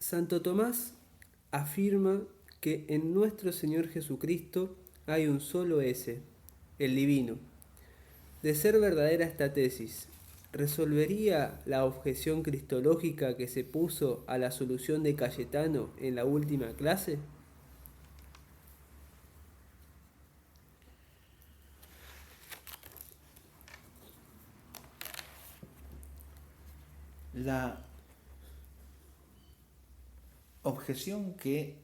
Santo Tomás afirma que en nuestro Señor Jesucristo hay un solo ese, el divino. De ser verdadera esta tesis, ¿resolvería la objeción cristológica que se puso a la solución de Cayetano en la última clase? La objeción que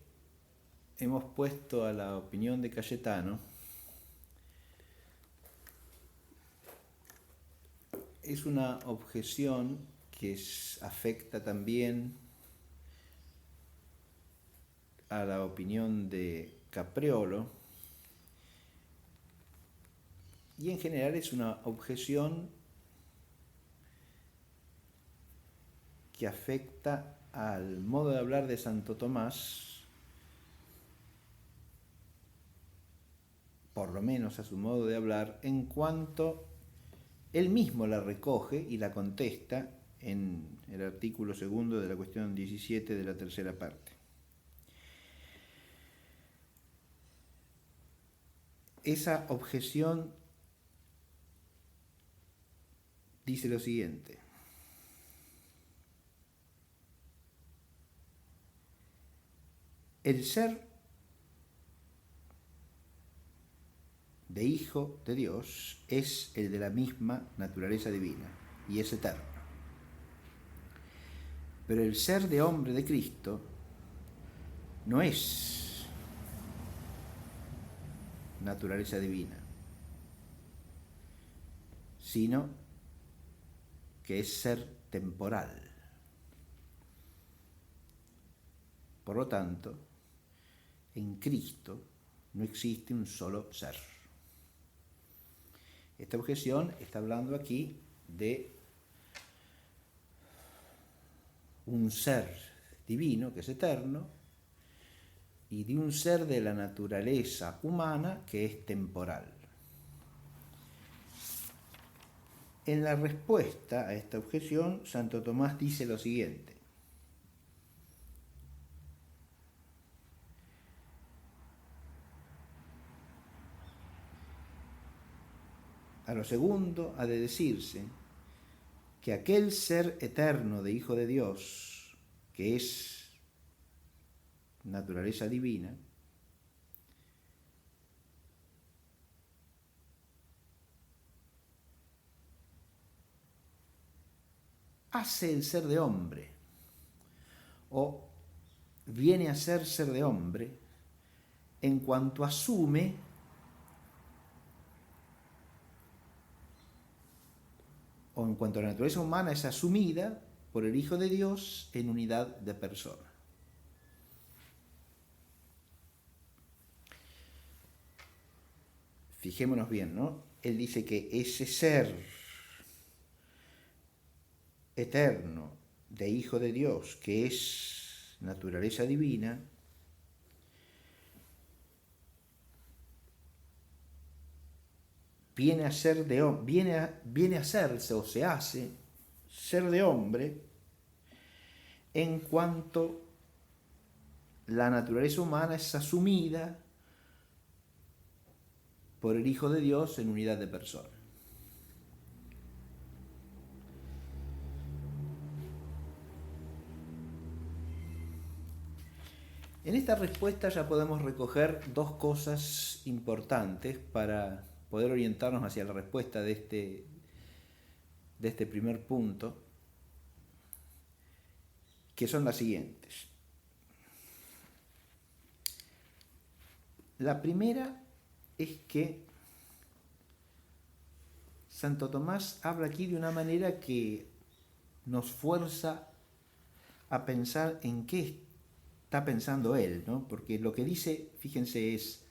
hemos puesto a la opinión de Cayetano es una objeción que afecta también a la opinión de Capriolo y en general es una objeción que afecta al modo de hablar de Santo Tomás, por lo menos a su modo de hablar, en cuanto él mismo la recoge y la contesta en el artículo segundo de la cuestión 17 de la tercera parte. Esa objeción dice lo siguiente: el ser de hijo de Dios es el de la misma naturaleza divina y es eterno. Pero el ser de hombre de Cristo no es naturaleza divina, sino que es ser temporal. Por lo tanto, en Cristo no existe un solo ser. Esta objeción está hablando aquí de un ser divino que es eterno y de un ser de la naturaleza humana que es temporal. En la respuesta a esta objeción, Santo Tomás dice lo siguiente: a lo segundo ha de decirse que aquel ser eterno de Hijo de Dios, que es naturaleza divina, hace el ser de hombre, o viene a ser de hombre, en cuanto asume o en cuanto la naturaleza humana es asumida por el Hijo de Dios en unidad de persona. Fijémonos bien, ¿no? Él dice que ese ser eterno de Hijo de Dios, que es naturaleza divina, viene a hacerse o se hace ser de hombre en cuanto la naturaleza humana es asumida por el Hijo de Dios en unidad de persona. En esta respuesta ya podemos recoger dos cosas importantes para poder orientarnos hacia la respuesta de este primer punto, que son las siguientes. La primera es que Santo Tomás habla aquí de una manera que nos fuerza a pensar en qué está pensando él, ¿no? Porque lo que dice, fíjense, es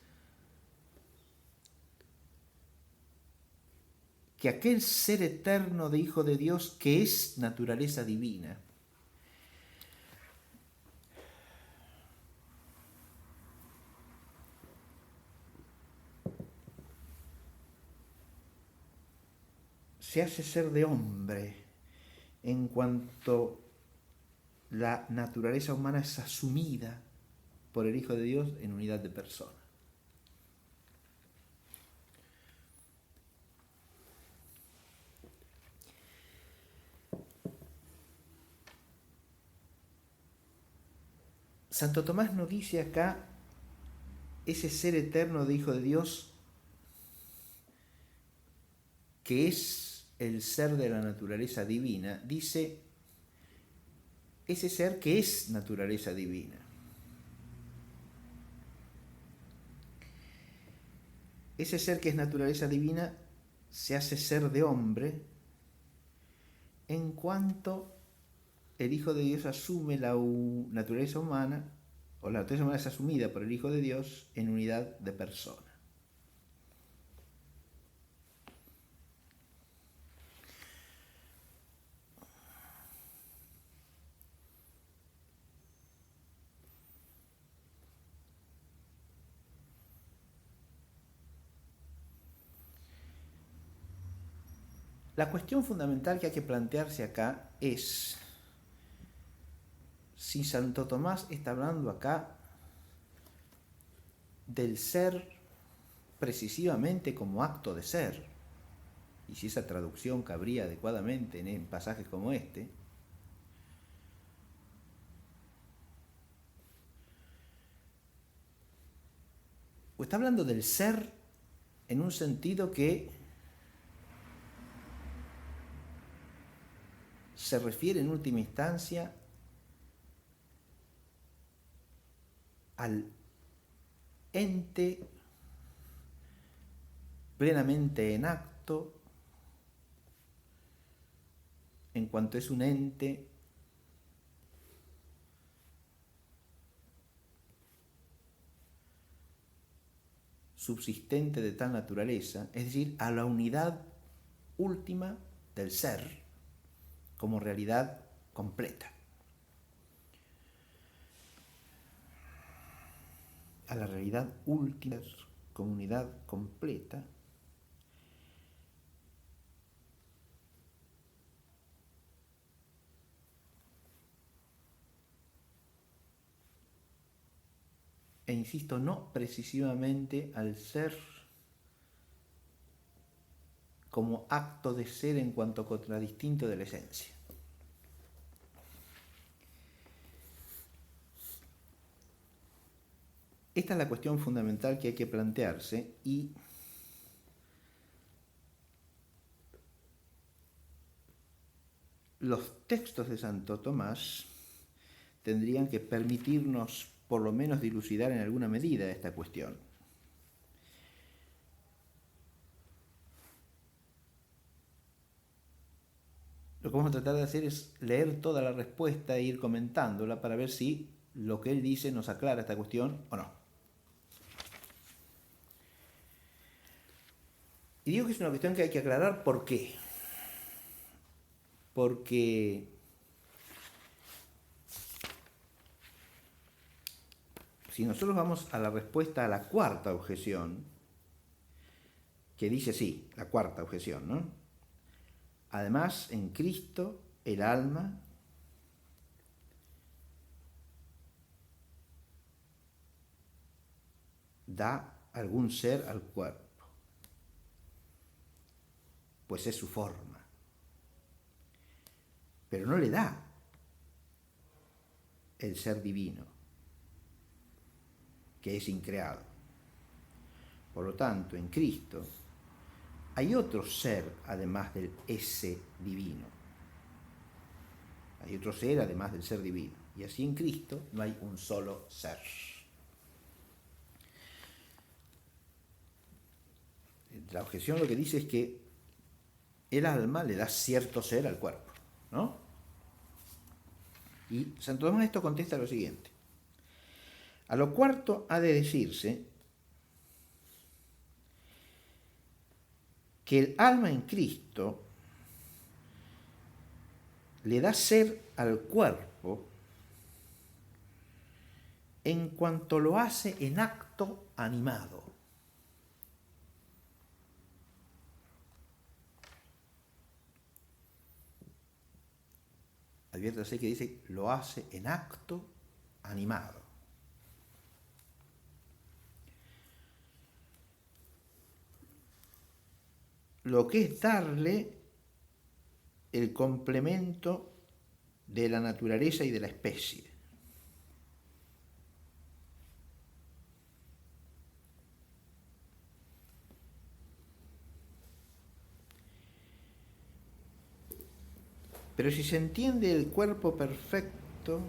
que aquel ser eterno de Hijo de Dios que es naturaleza divina, se hace ser de hombre en cuanto la naturaleza humana es asumida por el Hijo de Dios en unidad de persona. Santo Tomás nos dice acá, ese ser eterno de Hijo de Dios, que es el ser de la naturaleza divina, dice, ese ser que es naturaleza divina. Ese ser que es naturaleza divina se hace ser de hombre en cuanto el Hijo de Dios asume la naturaleza humana, o la naturaleza humana es asumida por el Hijo de Dios en unidad de persona. La cuestión fundamental que hay que plantearse acá es si Santo Tomás está hablando acá del ser precisivamente como acto de ser, y si esa traducción cabría adecuadamente en pasajes como este, o está hablando del ser en un sentido que se refiere en última instancia al ente plenamente en acto, en cuanto es un ente subsistente de tal naturaleza, es decir, a la unidad última del ser como realidad completa, a la realidad última como unidad completa, e insisto, no precisamente al ser como acto de ser en cuanto contradistinto de la esencia. Esta es la cuestión fundamental que hay que plantearse, y los textos de Santo Tomás tendrían que permitirnos por lo menos dilucidar en alguna medida esta cuestión. Lo que vamos a tratar de hacer es leer toda la respuesta e ir comentándola para ver si lo que él dice nos aclara esta cuestión o no. Y digo que es una cuestión que hay que aclarar, ¿por qué? Porque si nosotros vamos a la respuesta a la cuarta objeción, que dice así, la cuarta objeción, ¿no? Además, en Cristo, el alma da algún ser al cuerpo, pues es su forma, pero no le da el ser divino, que es increado. Por lo tanto, en Cristo hay otro ser además del ese divino. Hay otro ser además del ser divino. Y así en Cristo no hay un solo ser. La objeción lo que dice es que el alma le da cierto ser al cuerpo, ¿no? Y Santo Tomás esto contesta lo siguiente. A lo cuarto ha de decirse que el alma en Cristo le da ser al cuerpo en cuanto lo hace en acto animado. A adviértase que dice, lo hace en acto animado. Lo que es darle el complemento de la naturaleza y de la especie. Pero si se entiende el cuerpo perfecto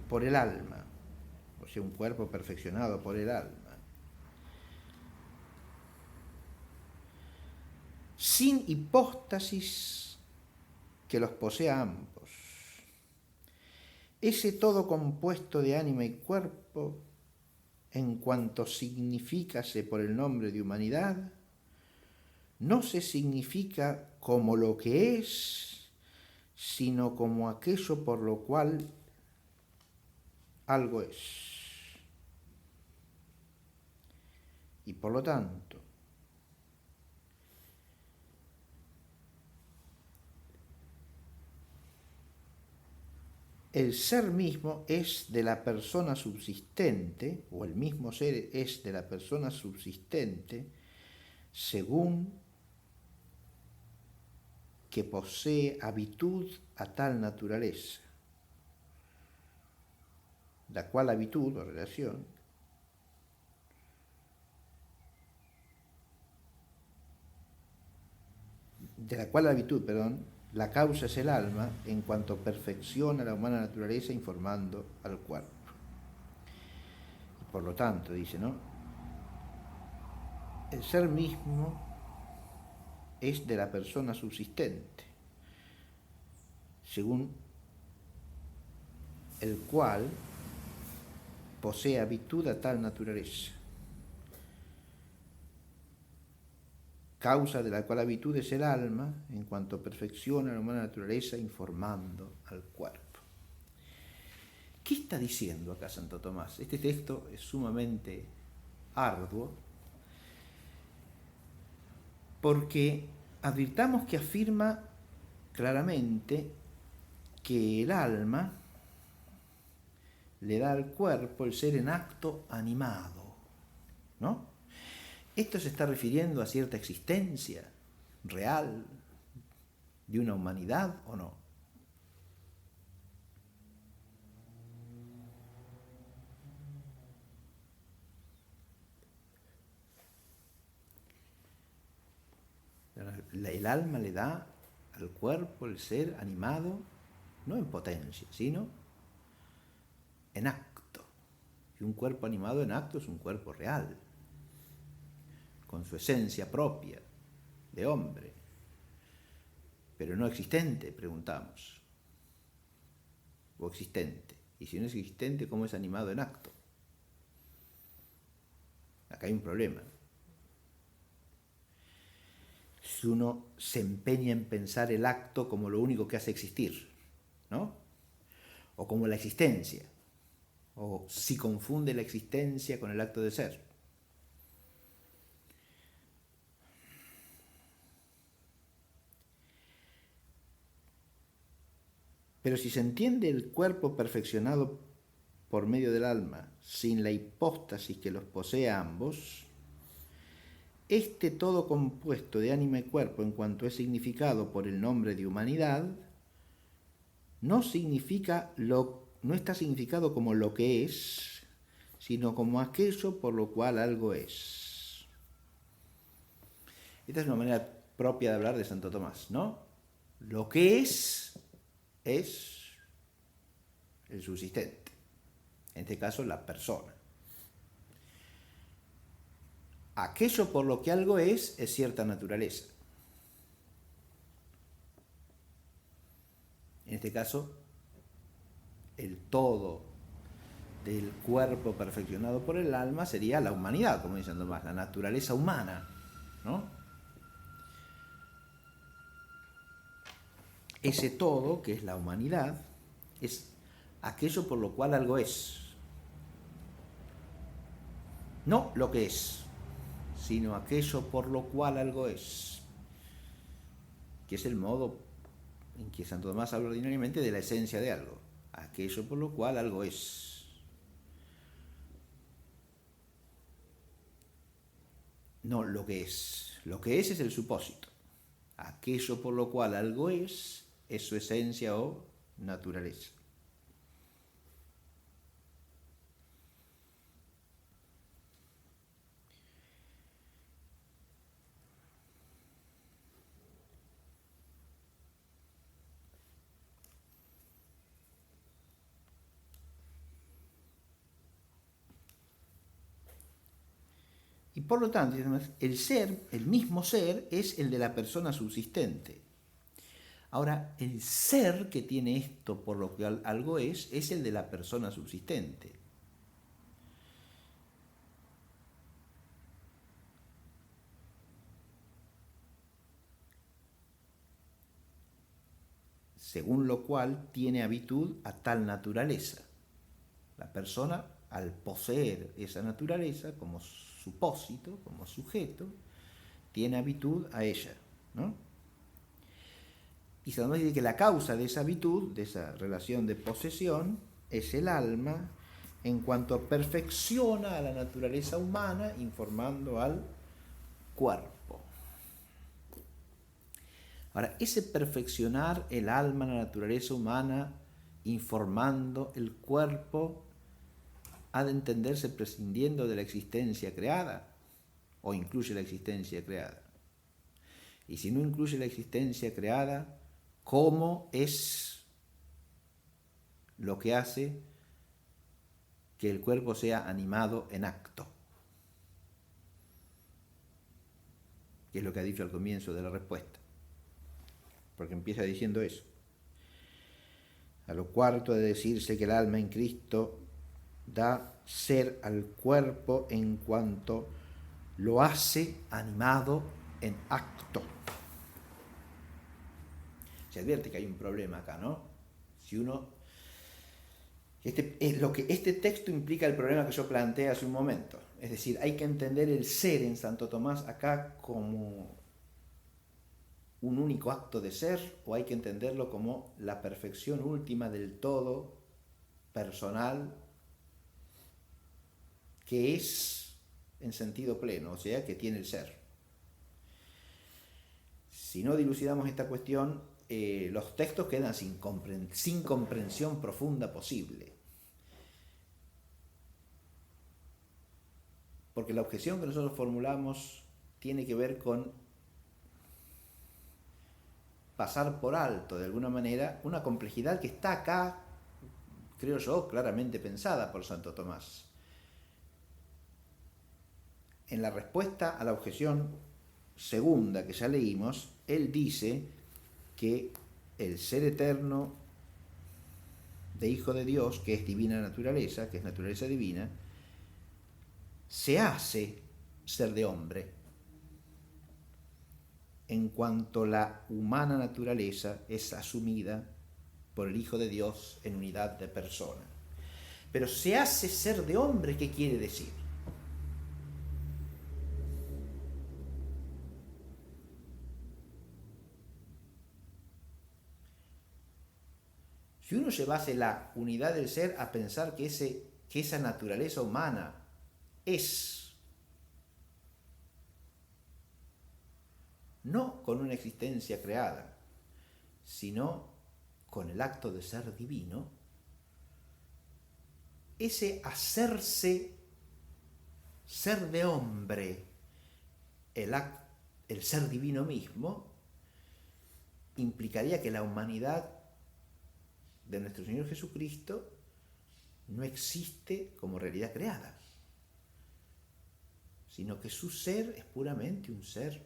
por el alma, o sea, un cuerpo perfeccionado por el alma, sin hipóstasis que los posea ambos, ese todo compuesto de ánima y cuerpo, en cuanto significase por el nombre de humanidad, no se significa como lo que es, sino como aquello por lo cual algo es. Y por lo tanto, el ser mismo es de la persona subsistente, o el mismo ser es de la persona subsistente, según que posee habitud a tal naturaleza, la cual habitud o relación la causa es el alma en cuanto perfecciona la humana naturaleza informando al cuerpo. Y por lo tanto, dice, ¿no? El ser mismo es de la persona subsistente, según el cual posee habitud a tal naturaleza, causa de la cual habitud es el alma, en cuanto perfecciona la humana naturaleza informando al cuerpo. ¿Qué está diciendo acá Santo Tomás? Este texto es sumamente arduo, porque advirtamos que afirma claramente que el alma le da al cuerpo el ser en acto animado, ¿no? Esto se está refiriendo a cierta existencia real de una humanidad o no. El alma le da al cuerpo el ser animado, no en potencia, sino en acto. Y un cuerpo animado en acto es un cuerpo real, con su esencia propia de hombre, pero no existente, preguntamos, o existente. Y si no es existente, ¿cómo es animado en acto? Acá hay un problema. Si uno se empeña en pensar el acto como lo único que hace existir, ¿no? O como la existencia, o si confunde la existencia con el acto de ser. Pero si se entiende el cuerpo perfeccionado por medio del alma, sin la hipóstasis que los posee a ambos, este todo compuesto de ánima y cuerpo en cuanto es significado por el nombre de humanidad, no está significado como lo que es, sino como aquello por lo cual algo es. Esta es una manera propia de hablar de Santo Tomás, ¿no? Lo que es el subsistente, en este caso la persona. Aquello por lo que algo es cierta naturaleza. En este caso, el todo del cuerpo perfeccionado por el alma sería la humanidad, como dice Santo Tomás, la naturaleza humana, ¿no? Ese todo, que es la humanidad, es aquello por lo cual algo es. No lo que es, sino aquello por lo cual algo es, que es el modo en que Santo Tomás habla ordinariamente de la esencia de algo, aquello por lo cual algo es. No lo que es. Lo que es el supósito. Aquello por lo cual algo es su esencia o naturaleza. Y por lo tanto, el ser, el mismo ser, es el de la persona subsistente. Ahora, el ser que tiene esto por lo que algo es el de la persona subsistente. Según lo cual tiene habitud a tal naturaleza. La persona, al poseer esa naturaleza como supósito, como sujeto, tiene habitud a ella, ¿no? Y Santo Tomás dice que la causa de esa habitud, de esa relación de posesión, es el alma en cuanto perfecciona a la naturaleza humana informando al cuerpo. Ahora, ese perfeccionar el alma, la naturaleza humana, informando el cuerpo, ha de entenderse prescindiendo de la existencia creada, o incluye la existencia creada. Y si no incluye la existencia creada, ¿cómo es lo que hace que el cuerpo sea animado en acto? Que es lo que ha dicho al comienzo de la respuesta. Porque empieza diciendo eso. A lo cuarto de decirse que el alma en Cristo da ser al cuerpo en cuanto lo hace animado en acto. Se advierte que hay un problema acá, ¿no? Si uno... Este texto implica el problema que yo planteé hace un momento. Es decir, hay que entender el ser en Santo Tomás acá como un único acto de ser, o hay que entenderlo como la perfección última del todo personal, que es en sentido pleno, o sea, que tiene el ser. Si no dilucidamos esta cuestión, los textos quedan sin comprensión profunda posible. Porque la objeción que nosotros formulamos tiene que ver con pasar por alto, de alguna manera, una complejidad que está acá, creo yo, claramente pensada por Santo Tomás. En la respuesta a la objeción segunda que ya leímos, él dice que el ser eterno de Hijo de Dios, que es divina naturaleza, que es naturaleza divina, se hace ser de hombre en cuanto la humana naturaleza es asumida por el Hijo de Dios en unidad de persona. Pero se hace ser de hombre, ¿qué quiere decir? Si uno llevase la unidad del ser a pensar que esa naturaleza humana es, no con una existencia creada, sino con el acto de ser divino, ese hacerse ser de hombre, el ser divino mismo, implicaría que la humanidad de nuestro Señor Jesucristo no existe como realidad creada, sino que su ser es puramente un ser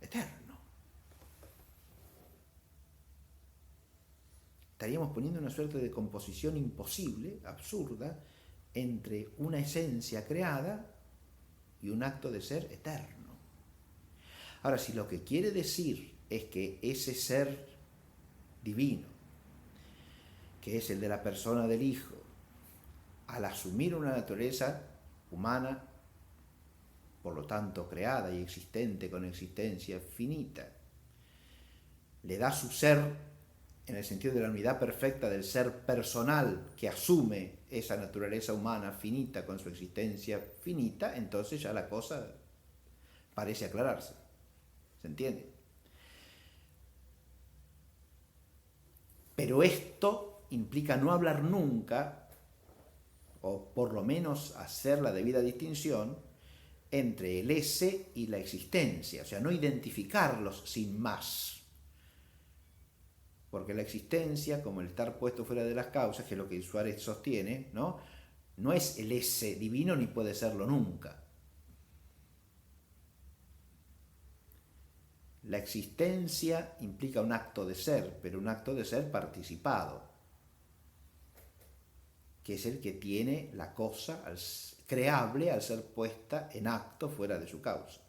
eterno. Estaríamos poniendo una suerte de composición imposible, absurda, entre una esencia creada y un acto de ser eterno. Ahora, si lo que quiere decir es que ese ser divino, que es el de la persona del Hijo, al asumir una naturaleza humana, por lo tanto creada y existente con existencia finita, le da su ser en el sentido de la unidad perfecta del ser personal que asume esa naturaleza humana finita con su existencia finita, entonces ya la cosa parece aclararse. ¿Se entiende? Pero esto implica no hablar nunca, o por lo menos hacer la debida distinción, entre el ese y la existencia, o sea, no identificarlos sin más. Porque la existencia, como el estar puesto fuera de las causas, que es lo que Suárez sostiene, no es el ese divino ni puede serlo nunca. La existencia implica un acto de ser, pero un acto de ser participado, que es el que tiene la cosa creable al ser puesta en acto fuera de su causa.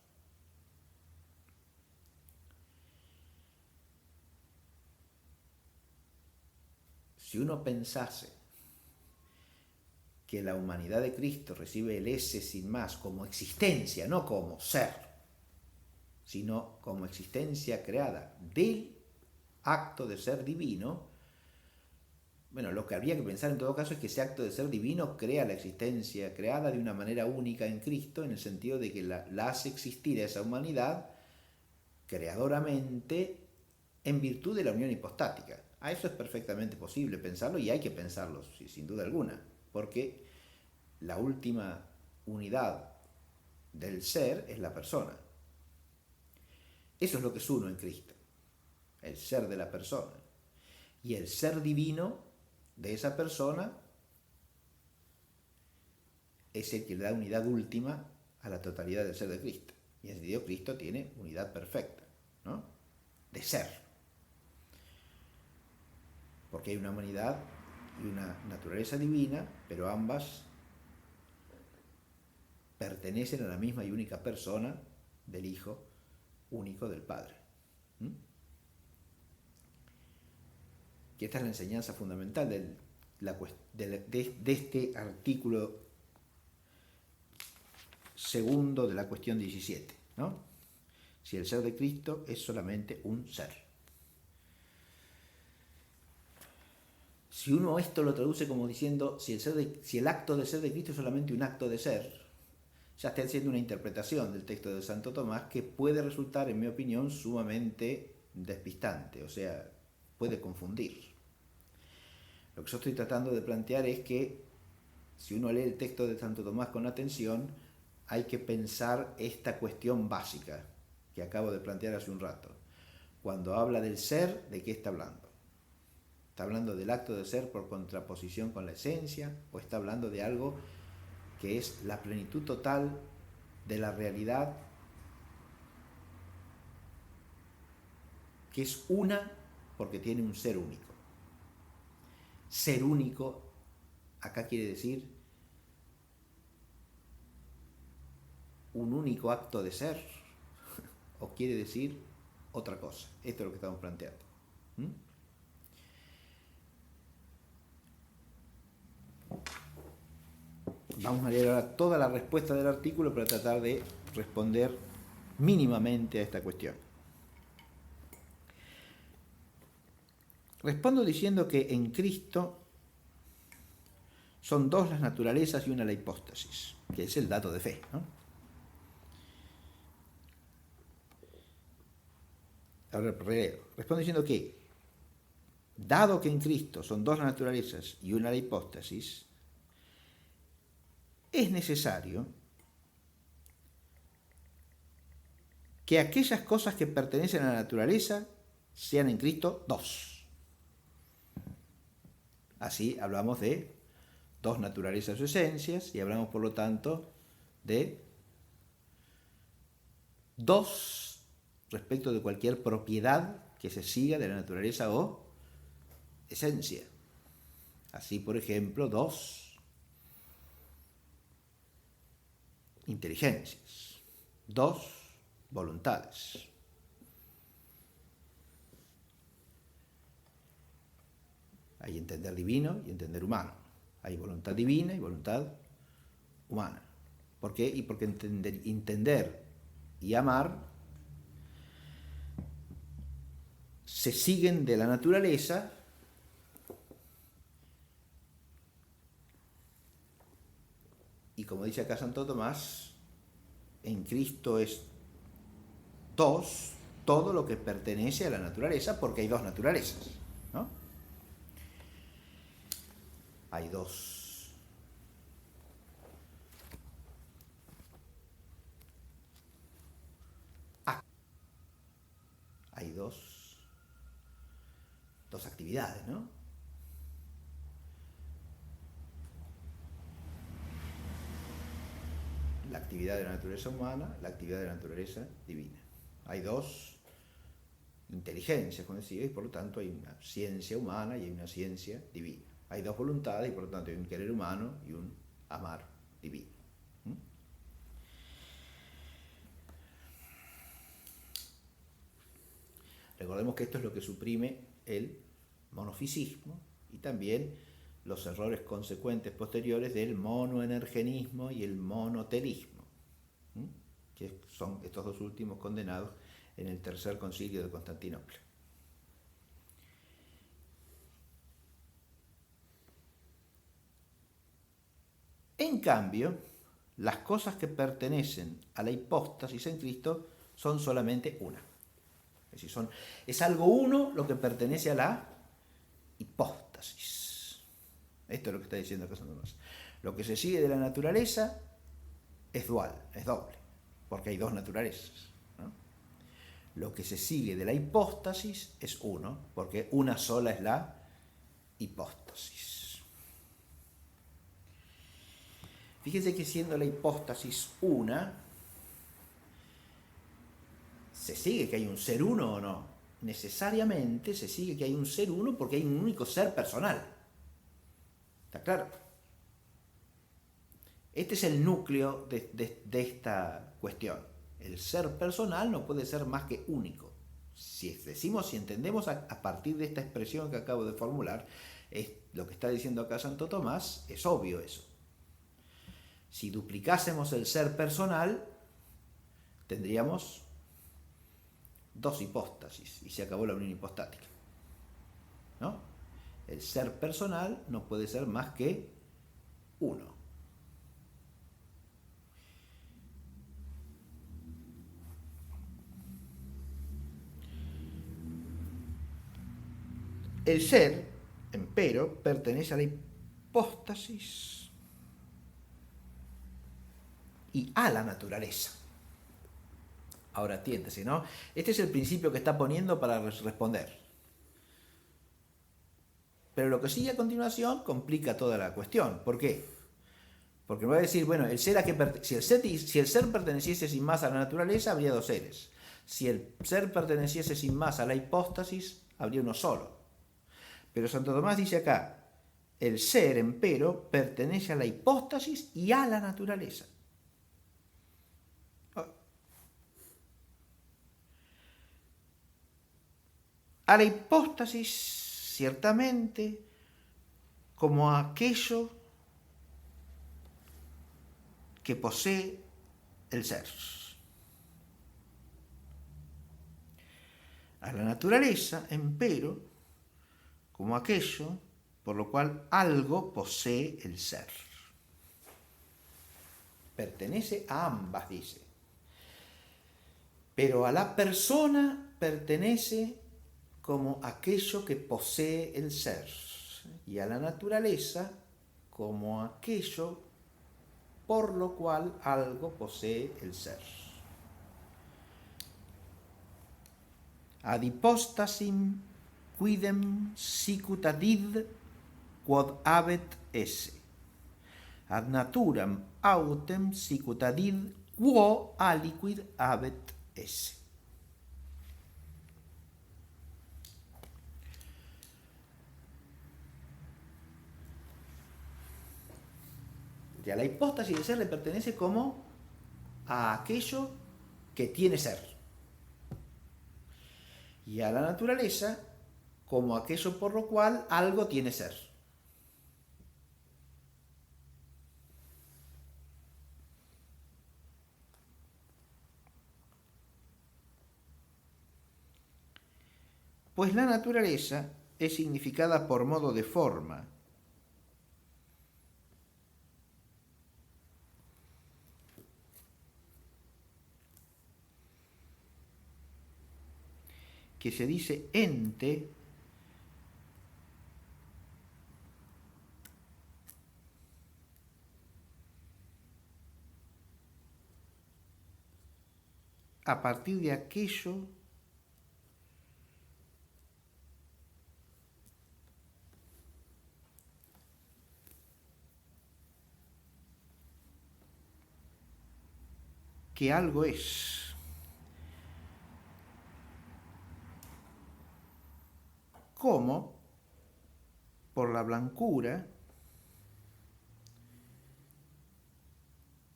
Si uno pensase que la humanidad de Cristo recibe el ese sin más como existencia, no como ser, sino como existencia creada del acto de ser divino, bueno, lo que habría que pensar en todo caso es que ese acto de ser divino crea la existencia creada de una manera única en Cristo, en el sentido de que la hace existir a esa humanidad creadoramente en virtud de la unión hipostática. A eso es perfectamente posible pensarlo y hay que pensarlo, sin duda alguna, porque la última unidad del ser es la persona. Eso es lo que es uno en Cristo, el ser de la persona. Y el ser divino de esa persona es el que le da unidad última a la totalidad del ser de Cristo. Y en ese sentido Cristo tiene unidad perfecta, ¿no? De ser. Porque hay una humanidad y una naturaleza divina, pero ambas pertenecen a la misma y única persona del Hijo único del Padre. Que esta es la enseñanza fundamental de este artículo segundo de la cuestión 17, ¿no? Si el ser de Cristo es solamente un ser. Si uno esto lo traduce como diciendo si el acto de ser de Cristo es solamente un acto de ser, ya está haciendo una interpretación del texto de Santo Tomás que puede resultar, en mi opinión, sumamente despistante, o sea, puede confundir. Lo que yo estoy tratando de plantear es que si uno lee el texto de Santo Tomás con atención, hay que pensar esta cuestión básica que acabo de plantear hace un rato. Cuando habla del ser, ¿de qué está hablando? ¿Está hablando del acto de ser por contraposición con la esencia? ¿O está hablando de algo que es la plenitud total de la realidad, que es una porque tiene un ser único? Ser único acá quiere decir un único acto de ser, o quiere decir otra cosa. Esto es lo que estamos planteando. Vamos a leer ahora toda la respuesta del artículo para tratar de responder mínimamente a esta cuestión. Respondo diciendo que en Cristo son dos las naturalezas y una la hipóstasis, que es el dato de fe, ¿no? Ahora respondo diciendo que, dado que en Cristo son dos las naturalezas y una la hipóstasis, es necesario que aquellas cosas que pertenecen a la naturaleza sean en Cristo dos. Así hablamos de dos naturalezas o esencias y hablamos por lo tanto de dos respecto de cualquier propiedad que se siga de la naturaleza o esencia. Así, por ejemplo, dos inteligencias, dos voluntades. Hay entender divino y entender humano. Hay voluntad divina y voluntad humana. ¿Por qué? Y porque entender y amar se siguen de la naturaleza y, como dice acá Santo Tomás, en Cristo es todo lo que pertenece a la naturaleza, porque hay dos naturalezas, ¿no? Hay dos. Hay dos actividades, ¿no? La actividad de la naturaleza humana, la actividad de la naturaleza divina. Hay dos inteligencias, como decía, y por lo tanto hay una ciencia humana y hay una ciencia divina. Hay dos voluntades y por lo tanto hay un querer humano y un amar divino. Recordemos que esto es lo que suprime el monofisismo y también los errores consecuentes posteriores del monoenergenismo y el monotelismo, que son estos dos últimos condenados en el Tercer Concilio de Constantinopla. En cambio, las cosas que pertenecen a la hipóstasis en Cristo son solamente una. Es decir, es algo uno lo que pertenece a la hipóstasis. Esto es lo que está diciendo acá Santo Tomás. Lo que se sigue de la naturaleza es dual, es doble, porque hay dos naturalezas, ¿no? Lo que se sigue de la hipóstasis es uno, porque una sola es la hipóstasis. Fíjense que siendo la hipóstasis una, ¿se sigue que hay un ser uno o no? Necesariamente se sigue que hay un ser uno porque hay un único ser personal. ¿Está claro? Este es el núcleo de esta cuestión. El ser personal no puede ser más que único. Si entendemos a partir de esta expresión que acabo de formular, es lo que está diciendo acá Santo Tomás, es obvio eso. Si duplicásemos el ser personal, tendríamos dos hipóstasis y se acabó la unión hipostática, ¿no? El ser personal no puede ser más que uno. El ser, empero, pertenece a la hipóstasis y a la naturaleza. Ahora atiéndese, ¿no? Este es el principio que está poniendo para responder. Pero lo que sigue a continuación complica toda la cuestión. ¿Por qué? Porque me va a decir, bueno, si el ser perteneciese sin más a la naturaleza, habría dos seres. Si el ser perteneciese sin más a la hipóstasis, habría uno solo. Pero Santo Tomás dice acá, el ser, empero, pertenece a la hipóstasis y a la naturaleza. A la hipóstasis, ciertamente, como aquello que posee el ser. A la naturaleza, empero, como aquello por lo cual algo posee el ser. Pertenece a ambas, dice. Pero a la persona pertenece como aquello que posee el ser, y a la naturaleza como aquello por lo cual algo posee el ser. Ad hypostasim quidem sicut adid quod habet esse. Ad naturam autem sicut adid quo aliquid habet esse. A la hipóstasis de ser le pertenece como a aquello que tiene ser. Y a la naturaleza como aquello por lo cual algo tiene ser. Pues la naturaleza es significada por modo de forma, que se dice ente, a partir de aquello que algo es. Como por la blancura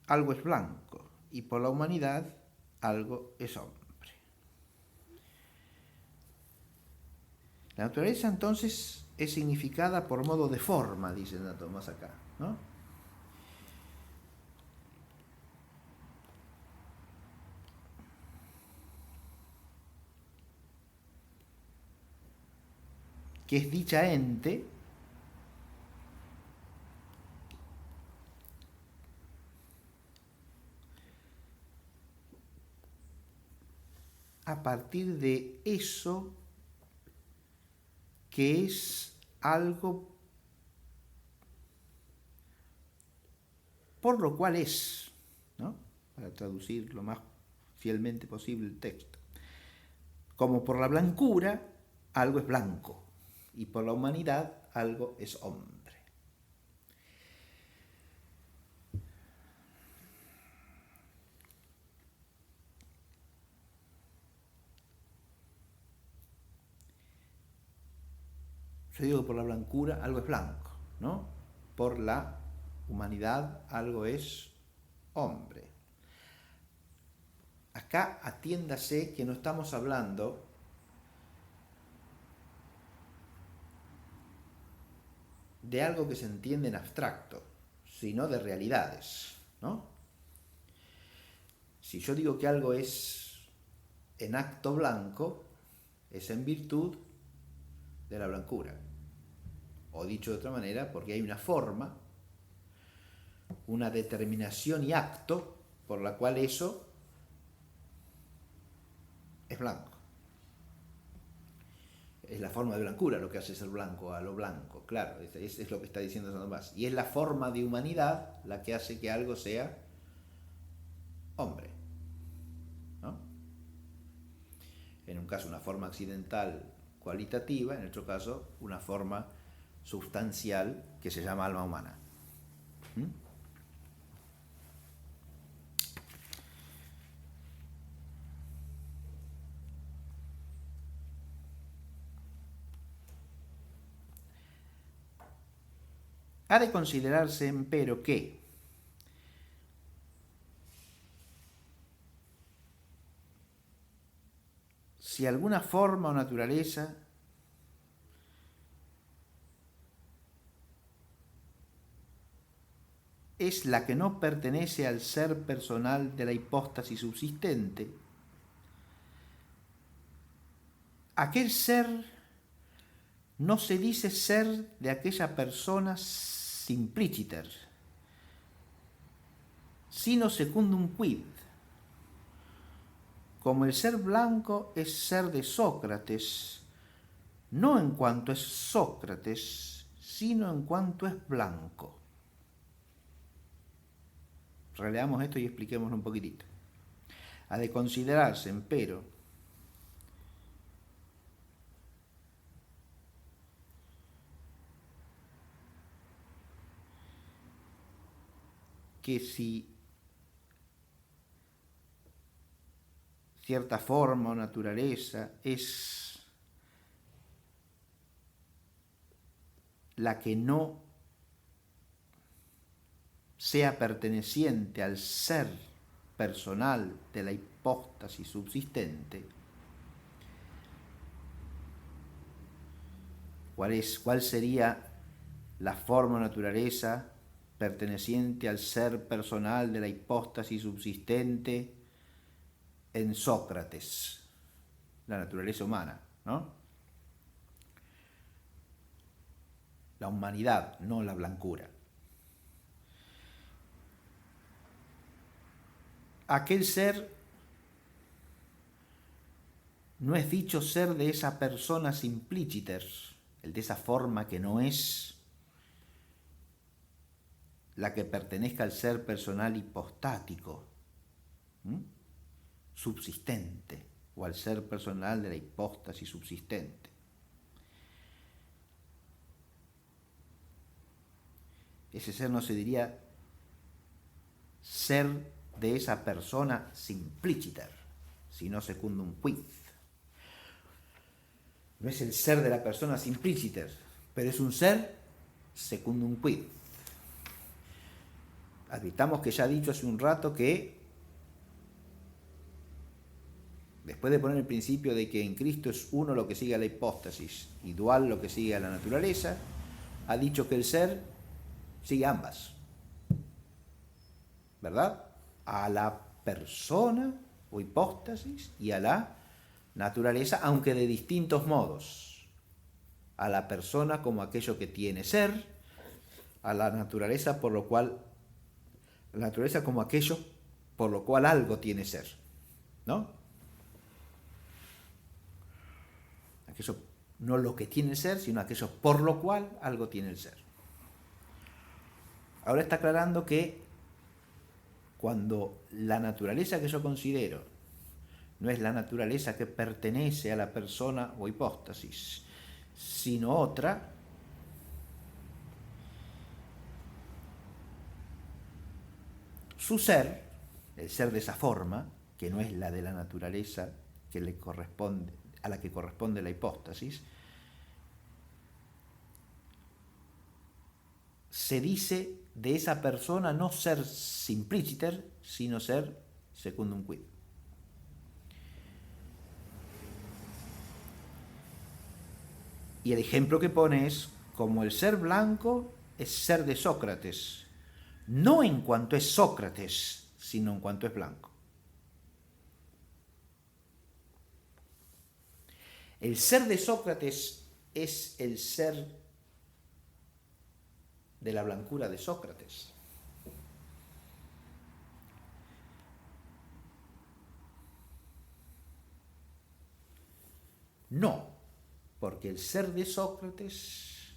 algo es blanco y por la humanidad algo es hombre. La naturaleza entonces es significada por modo de forma, dice Santo Tomás acá, ¿no? Que es dicha ente a partir de eso que es algo por lo cual es, ¿no? Para traducir lo más fielmente posible el texto. Como por la blancura algo es blanco y por la humanidad algo es hombre. Yo digo que por la blancura algo es blanco, ¿no? Por la humanidad algo es hombre. Acá atiéndase que no estamos hablando de algo que se entiende en abstracto, sino de realidades, ¿no? Si yo digo que algo es en acto blanco, es en virtud de la blancura. O dicho de otra manera, porque hay una forma, una determinación y acto por la cual eso es blanco. Es la forma de blancura lo que hace ser blanco a lo blanco, claro, es lo que está diciendo Santo Tomás. Y es la forma de humanidad la que hace que algo sea hombre, ¿no? En un caso una forma accidental cualitativa, en otro caso una forma sustancial que se llama alma humana. Ha de considerarse, empero, que si alguna forma o naturaleza es la que no pertenece al ser personal de la hipóstasis subsistente, aquel ser no se dice ser de aquella persona simpliciter, sino secundum quid, como el ser blanco es ser de Sócrates, no en cuanto es Sócrates, sino en cuanto es blanco. Releamos esto y expliquémoslo un poquitito. Ha de considerarse, empero, que si cierta forma o naturaleza es la que no sea perteneciente al ser personal de la hipóstasis subsistente, ¿cuál sería la forma o naturaleza perteneciente al ser personal de la hipóstasis subsistente en Sócrates? La naturaleza humana, ¿no? la humanidad, no la blancura. Aquel ser no es dicho ser de esa persona simpliciter, el de esa forma que no es la que pertenezca al ser personal hipostático, subsistente, o al ser personal de la hipóstasis subsistente. Ese ser no se diría ser de esa persona simpliciter, sino secundum quid. No es el ser de la persona simpliciter, pero es un ser secundum quid. Admitamos que ya he dicho hace un rato que, después de poner el principio de que en Cristo es uno lo que sigue a la hipóstasis y dual lo que sigue a la naturaleza, ha dicho que el ser sigue ambas, ¿verdad? A la persona o hipóstasis y a la naturaleza, aunque de distintos modos. A la persona como aquello que tiene ser, a la naturaleza por lo cual, la naturaleza como aquello por lo cual algo tiene ser, ¿no? Aquello no lo que tiene ser, sino aquello por lo cual algo tiene el ser. Ahora está aclarando que cuando la naturaleza que yo considero no es la naturaleza que pertenece a la persona o hipóstasis, sino otra, su ser, el ser de esa forma, que no es la de la naturaleza que le corresponde, a la que corresponde la hipóstasis, se dice de esa persona no ser simpliciter, sino ser secundum quid. Y el ejemplo que pone es como el ser blanco es ser de Sócrates, no en cuanto es Sócrates, sino en cuanto es blanco. El ser de Sócrates es el ser de la blancura de Sócrates. No, porque el ser de Sócrates,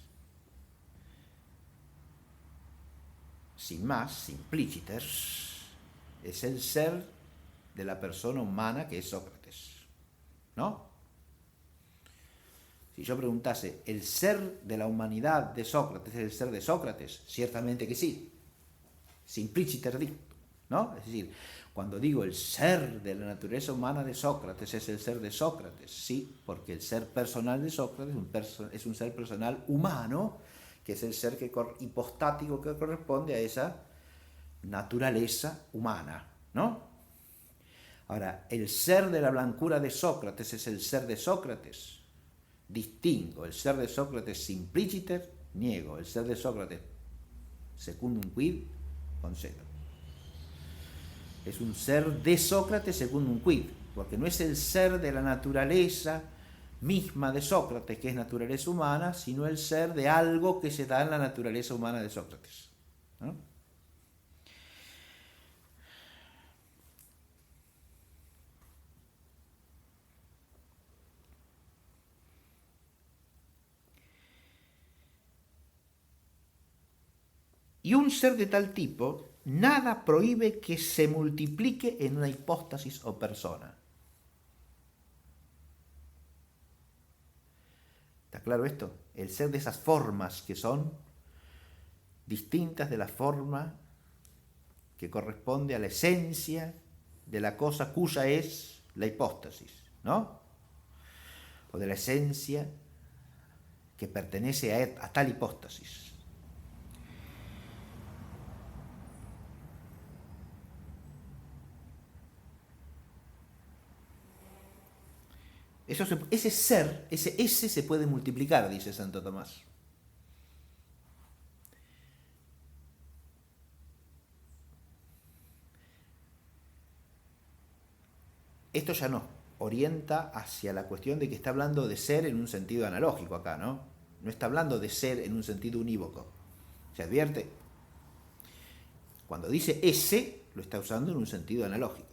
sin más, simpliciter, es el ser de la persona humana que es Sócrates, ¿no? Si yo preguntase, ¿el ser de la humanidad de Sócrates es el ser de Sócrates? Ciertamente que sí. Simpliciter dicto, ¿no? Es decir, cuando digo el ser de la naturaleza humana de Sócrates es el ser de Sócrates, sí, porque el ser personal de Sócrates es un ser personal humano, que es el ser hipostático que corresponde a esa naturaleza humana, ¿no? Ahora, el ser de la blancura de Sócrates es el ser de Sócrates. Distingo el ser de Sócrates simpliciter, niego el ser de Sócrates secundum quid, concedo. Es un ser de Sócrates secundum quid, porque no es el ser de la naturaleza misma de Sócrates, que es naturaleza humana, sino el ser de algo que se da en la naturaleza humana de Sócrates, ¿no? Y un ser de tal tipo, nada prohíbe que se multiplique en una hipóstasis o persona. ¿Está claro esto? El ser de esas formas que son distintas de la forma que corresponde a la esencia de la cosa cuya es la hipóstasis, ¿no? O de la esencia que pertenece a tal hipóstasis. Ese ser, ese se puede multiplicar, dice Santo Tomás. Esto ya nos orienta hacia la cuestión de que está hablando de ser en un sentido analógico acá, ¿no? no está hablando de ser en un sentido unívoco. ¿Se advierte? Cuando dice ese, lo está usando en un sentido analógico.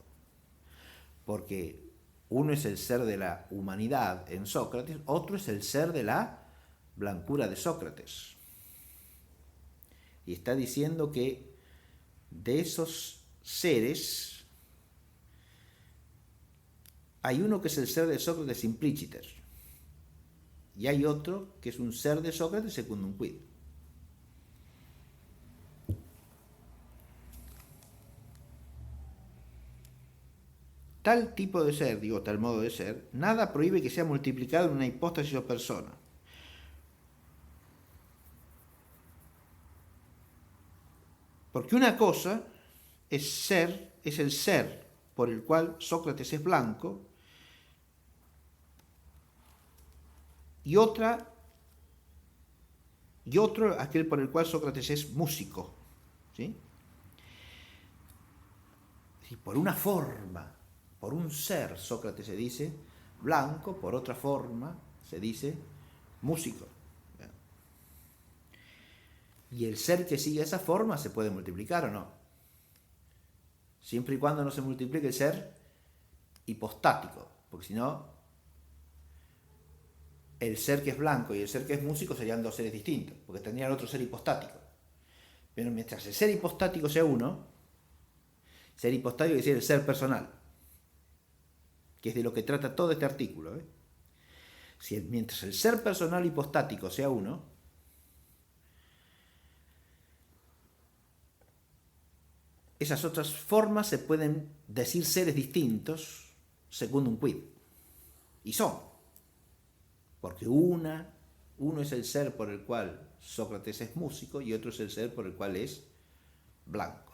Porque uno es el ser de la humanidad en Sócrates, otro es el ser de la blancura de Sócrates. Y está diciendo que de esos seres hay uno que es el ser de Sócrates implíciter y hay otro que es un ser de Sócrates secundum quid. Tal tipo de ser, tal modo de ser, nada prohíbe que sea multiplicado en una hipóstasis o persona. Porque una cosa es el ser por el cual Sócrates es blanco, y otro aquel por el cual Sócrates es músico. ¿Sí? Sí, por una forma, por un ser, Sócrates se dice blanco, por otra forma se dice músico. Y el ser que sigue esa forma se puede multiplicar o no. Siempre y cuando no se multiplique el ser hipostático, porque si no, el ser que es blanco y el ser que es músico serían dos seres distintos, porque tendrían otro ser hipostático. Pero mientras el ser hipostático sea uno, ser hipostático quiere decir el ser personal, que es de lo que trata todo este artículo. Mientras el ser personal hipostático sea uno, esas otras formas se pueden decir seres distintos secundum quid. Y son. Porque uno es el ser por el cual Sócrates es músico y otro es el ser por el cual es blanco.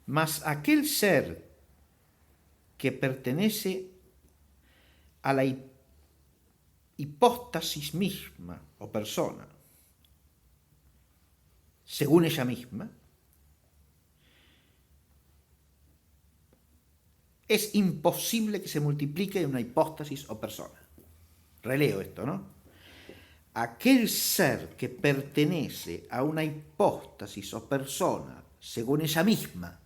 Mas aquel ser que pertenece a la hipóstasis misma o persona, según ella misma, es imposible que se multiplique en una hipóstasis o persona. Releo esto, ¿no? Aquel ser que pertenece a una hipóstasis o persona, según ella misma,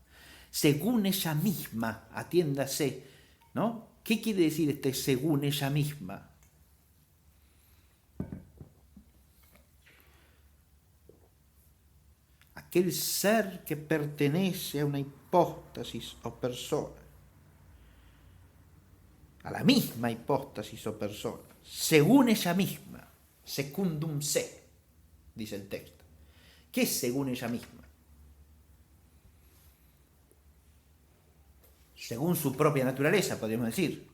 atiéndase, ¿no? ¿Qué quiere decir este según ella misma? Aquel ser que pertenece a una hipóstasis o persona, a la misma hipóstasis o persona, según ella misma, secundum se, dice el texto. ¿Qué es según ella misma? Según su propia naturaleza, podríamos decir.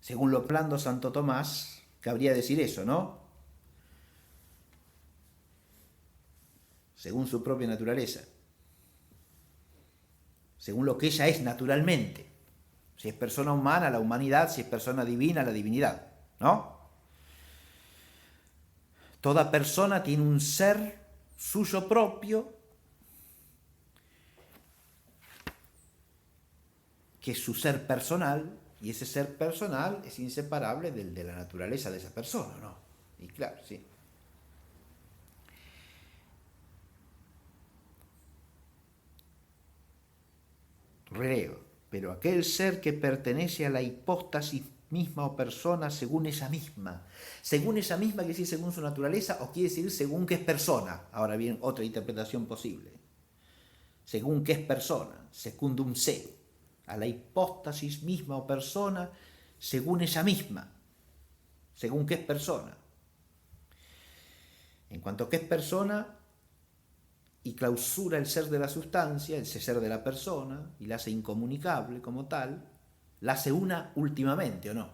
Según lo plano Santo Tomás, cabría decir eso, ¿no? Según su propia naturaleza. Según lo que ella es naturalmente. Si es persona humana, la humanidad; si es persona divina, la divinidad, ¿no? Toda persona tiene un ser suyo propio, que es su ser personal, y ese ser personal es inseparable del de la naturaleza de esa persona, ¿no? Y claro, sí. Releo, pero aquel ser que pertenece a la hipóstasis misma o persona según ella misma. Según ella misma quiere decir según su naturaleza o quiere decir según qué es persona. Ahora bien, otra interpretación posible. Según qué es persona, secundum se. A la hipóstasis misma o persona según ella misma. Según qué es persona. En cuanto a qué es persona, y clausura el ser de la sustancia, ese ser de la persona, y la hace incomunicable como tal, la hace una últimamente, ¿o no?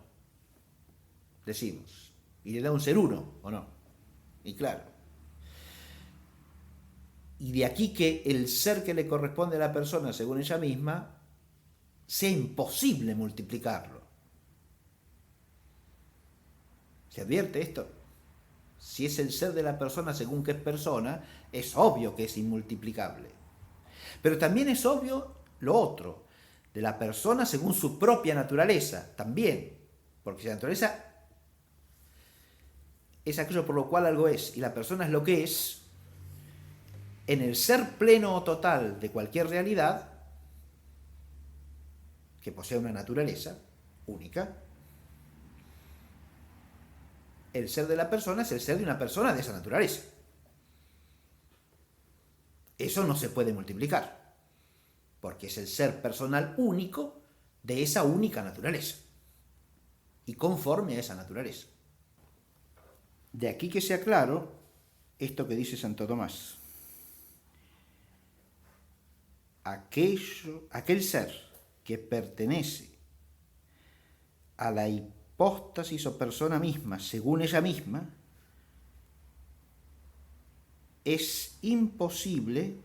Decimos. Y le da un ser uno, ¿o no? Y claro. Y de aquí que el ser que le corresponde a la persona, según ella misma, sea imposible multiplicarlo. ¿Se advierte esto? Si es el ser de la persona según que es persona, es obvio que es inmultiplicable. Pero también es obvio lo otro, de la persona según su propia naturaleza, también. Porque si la naturaleza es aquello por lo cual algo es, y la persona es lo que es, en el ser pleno o total de cualquier realidad, que posea una naturaleza única, el ser de la persona es el ser de una persona de esa naturaleza. Eso no se puede multiplicar, porque es el ser personal único de esa única naturaleza, y conforme a esa naturaleza. De aquí que sea claro esto que dice Santo Tomás. Aquel ser que pertenece a la hipóstasis o persona misma, según ella misma, es imposible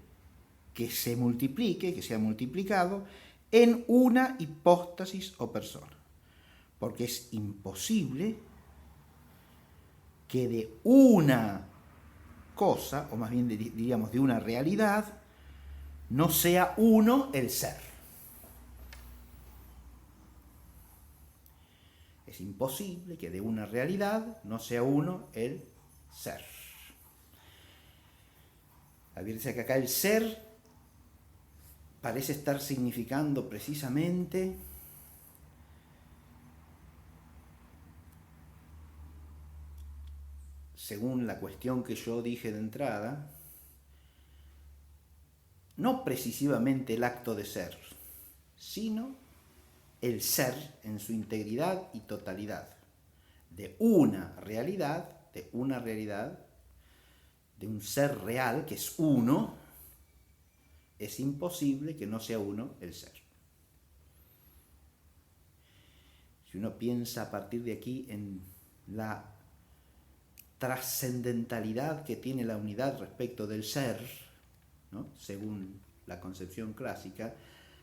que se multiplique, que sea multiplicado en una hipóstasis o persona. Porque es imposible que de una cosa, o más bien diríamos de una realidad, no sea uno el ser. Es imposible que de una realidad no sea uno el ser. Advierte que acá el ser parece estar significando precisamente según la cuestión que yo dije de entrada, no precisamente el acto de ser, sino el ser en su integridad y totalidad, de una realidad, de un ser real que es uno. Es imposible que no sea uno el ser. Si uno piensa a partir de aquí en la trascendentalidad que tiene la unidad respecto del ser, ¿no?, según la concepción clásica,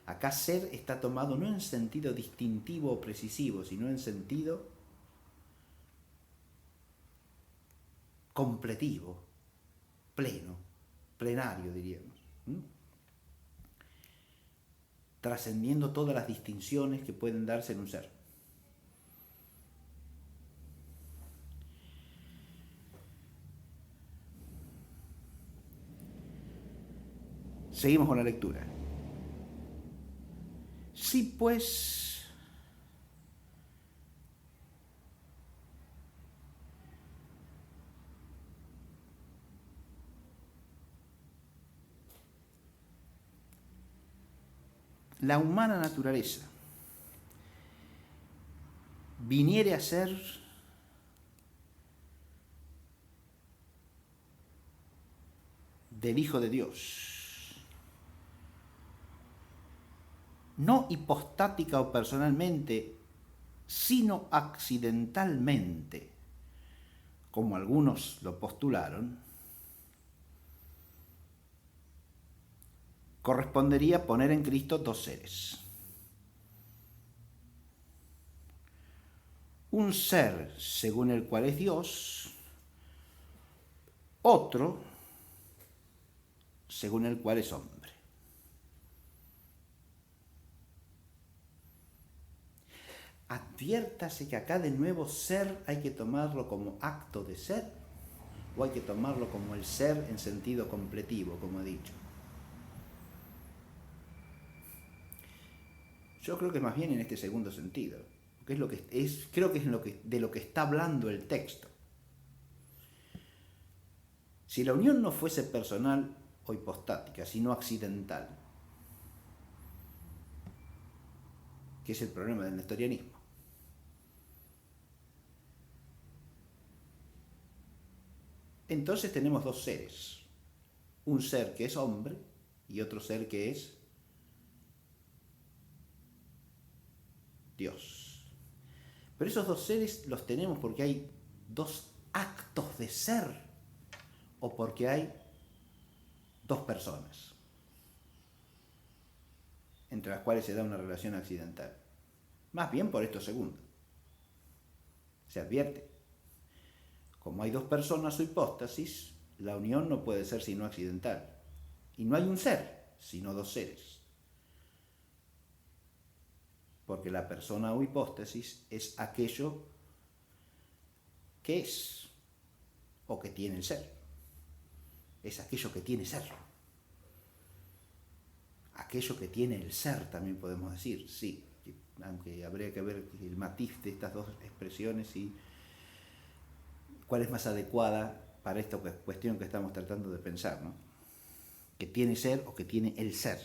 acá ser está tomado no en sentido distintivo o precisivo, sino en sentido completivo, pleno, plenario diríamos. Trascendiendo todas las distinciones que pueden darse en un ser. Seguimos con la lectura. Si pues la humana naturaleza viniere a ser del Hijo de Dios, no hipostática o personalmente, sino accidentalmente, como algunos lo postularon, correspondería poner en Cristo dos seres. Un ser según el cual es Dios, otro según el cual es hombre. Adviértase que acá de nuevo ser hay que tomarlo como acto de ser o hay que tomarlo como el ser en sentido completivo, como he dicho. Yo creo que más bien en este segundo sentido, que creo que es de lo que está hablando el texto. Si la unión no fuese personal o hipostática, sino accidental, que es el problema del nestorianismo, entonces tenemos dos seres, un ser que es hombre y otro ser que es Dios. Pero esos dos seres los tenemos porque hay dos actos de ser o porque hay dos personas entre las cuales se da una relación accidental. Más bien por esto segundo. Se advierte. Como hay dos personas o hipóstasis, la unión no puede ser sino accidental. Y no hay un ser, sino dos seres. Porque la persona o hipóstasis es aquello que es o que tiene el ser. Es aquello que tiene ser. Aquello que tiene el ser, también podemos decir, sí. Aunque habría que ver el matiz de estas dos expresiones y cuál es más adecuada para esta cuestión que estamos tratando de pensar, ¿no? Que tiene ser o que tiene el ser.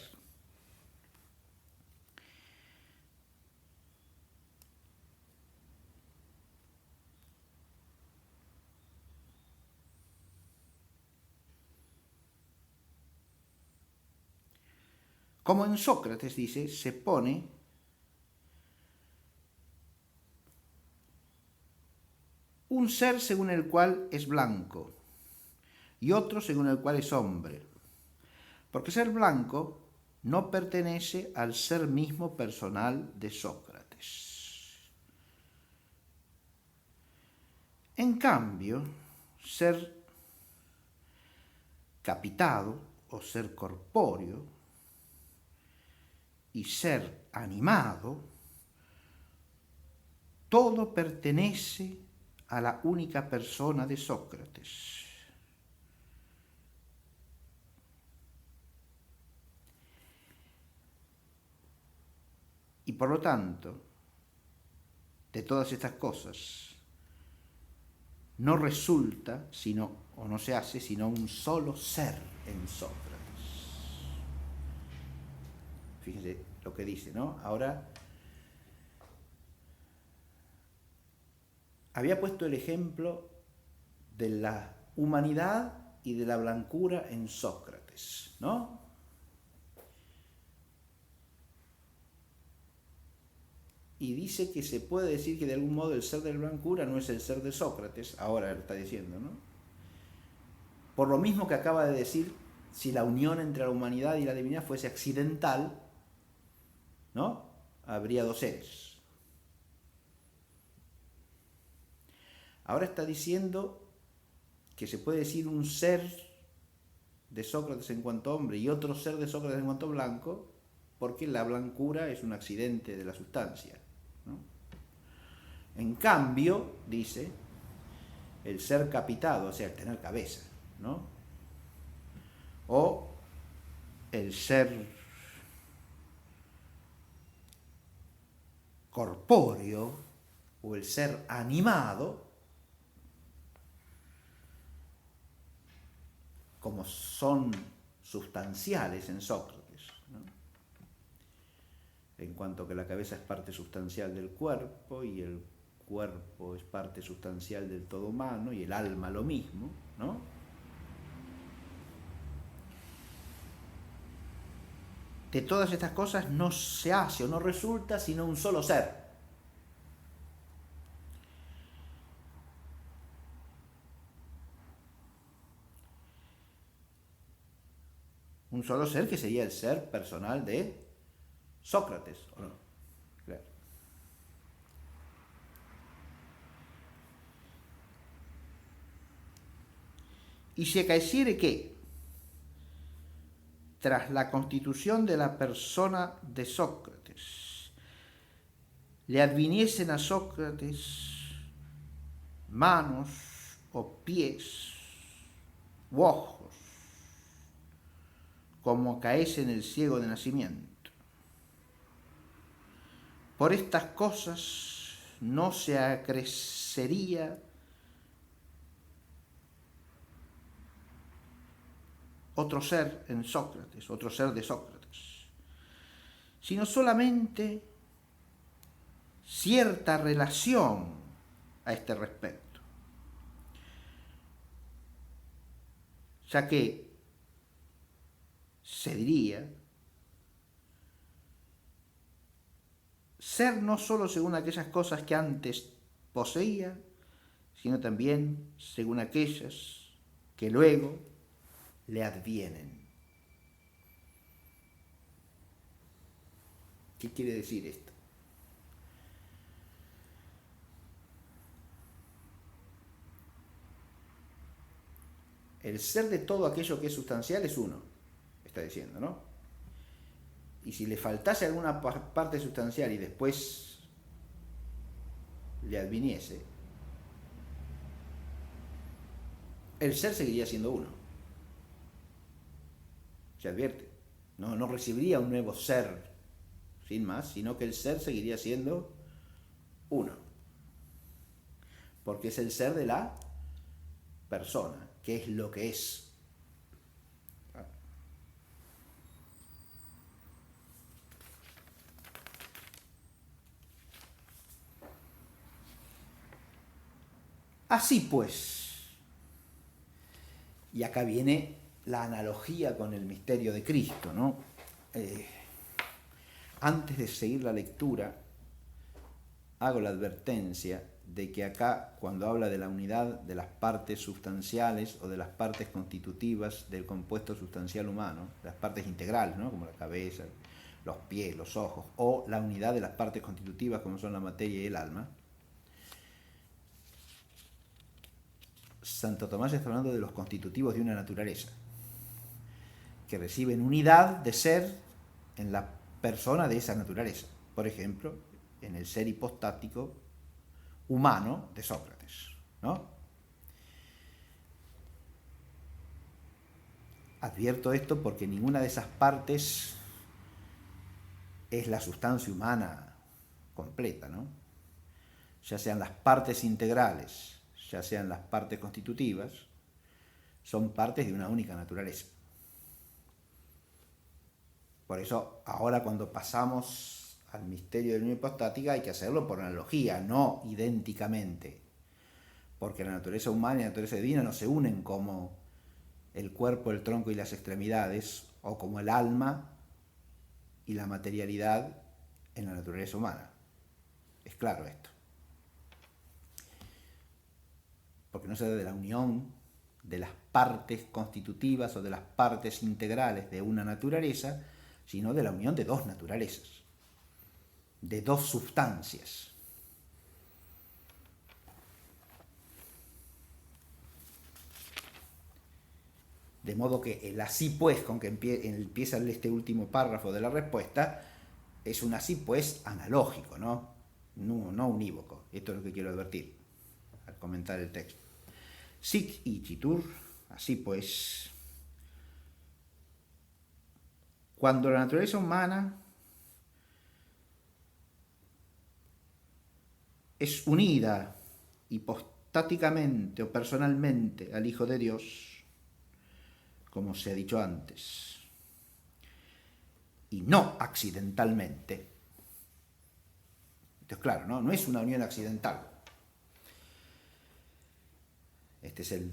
Como en Sócrates, dice, se pone un ser según el cual es blanco y otro según el cual es hombre. Porque ser blanco no pertenece al ser mismo personal de Sócrates. En cambio, ser capitado o ser corpóreo y ser animado, todo pertenece a la única persona de Sócrates. Y por lo tanto, de todas estas cosas, no resulta, sino, o no se hace, sino un solo ser en Sócrates. Fíjense lo que dice, ¿no? Ahora, había puesto el ejemplo de la humanidad y de la blancura en Sócrates, ¿no? Y dice que se puede decir que de algún modo el ser de la blancura no es el ser de Sócrates, ahora lo está diciendo, ¿no? Por lo mismo que acaba de decir, si la unión entre la humanidad y la divinidad fuese accidental, ¿no? Habría dos seres. Ahora está diciendo que se puede decir un ser de Sócrates en cuanto hombre y otro ser de Sócrates en cuanto blanco, porque la blancura es un accidente de la sustancia, ¿no? En cambio, dice, el ser capitado, o sea, el tener cabeza, ¿no? O el ser corpóreo o el ser animado, como son sustanciales en Sócrates, ¿no? En cuanto que la cabeza es parte sustancial del cuerpo y el cuerpo es parte sustancial del todo humano y el alma lo mismo, ¿no? De todas estas cosas no se hace o no resulta sino un solo ser. Un solo ser que sería el ser personal de Sócrates, ¿o no? Claro. Y si acaeciere que, tras la constitución de la persona de Sócrates, le adviniesen a Sócrates manos o pies u ojos, como caece en el ciego de nacimiento. Por estas cosas no se acrecería otro ser en Sócrates, otro ser de Sócrates, sino solamente cierta relación a este respecto, ya que se diría ser no solo según aquellas cosas que antes poseía, sino también según aquellas que luego le advienen. ¿Qué quiere decir esto? el ser de todo aquello que es sustancial es uno, está diciendo, ¿no? Y si le faltase alguna parte sustancial y después le adviniese, el ser seguiría siendo uno. Se advierte. No recibiría un nuevo ser, sin más, sino que el ser seguiría siendo uno. Porque es el ser de la persona, que es lo que es. Así pues, y acá viene la analogía con el misterio de Cristo, ¿no? Antes de seguir la lectura, hago la advertencia de que acá, cuando habla de la unidad de las partes sustanciales o de las partes constitutivas del compuesto sustancial humano, las partes integrales, ¿no? Como la cabeza, los pies, los ojos, o la unidad de las partes constitutivas como son la materia y el alma, Santo Tomás está hablando de los constitutivos de una naturaleza, que reciben unidad de ser en la persona de esa naturaleza. Por ejemplo, en el ser hipostático humano de Sócrates, ¿no? Advierto esto porque ninguna de esas partes es la sustancia humana completa, ¿no? Ya sean las partes integrales, ya sean las partes constitutivas, son partes de una única naturaleza. Por eso, ahora cuando pasamos al misterio de la unión hipostática hay que hacerlo por analogía, no idénticamente. Porque la naturaleza humana y la naturaleza divina no se unen como el cuerpo, el tronco y las extremidades, o como el alma y la materialidad en la naturaleza humana. Es claro esto. Porque no se da de la unión de las partes constitutivas o de las partes integrales de una naturaleza, sino de la unión de dos naturalezas, de dos sustancias. De modo que el así pues con que empieza este último párrafo de la respuesta es un así pues analógico, ¿no? No unívoco. Esto es lo que quiero advertir al comentar el texto. Sic icitur, así pues, cuando la naturaleza humana es unida hipostáticamente o personalmente al Hijo de Dios, como se ha dicho antes, y no accidentalmente. Entonces, claro, no es una unión accidental. Este es el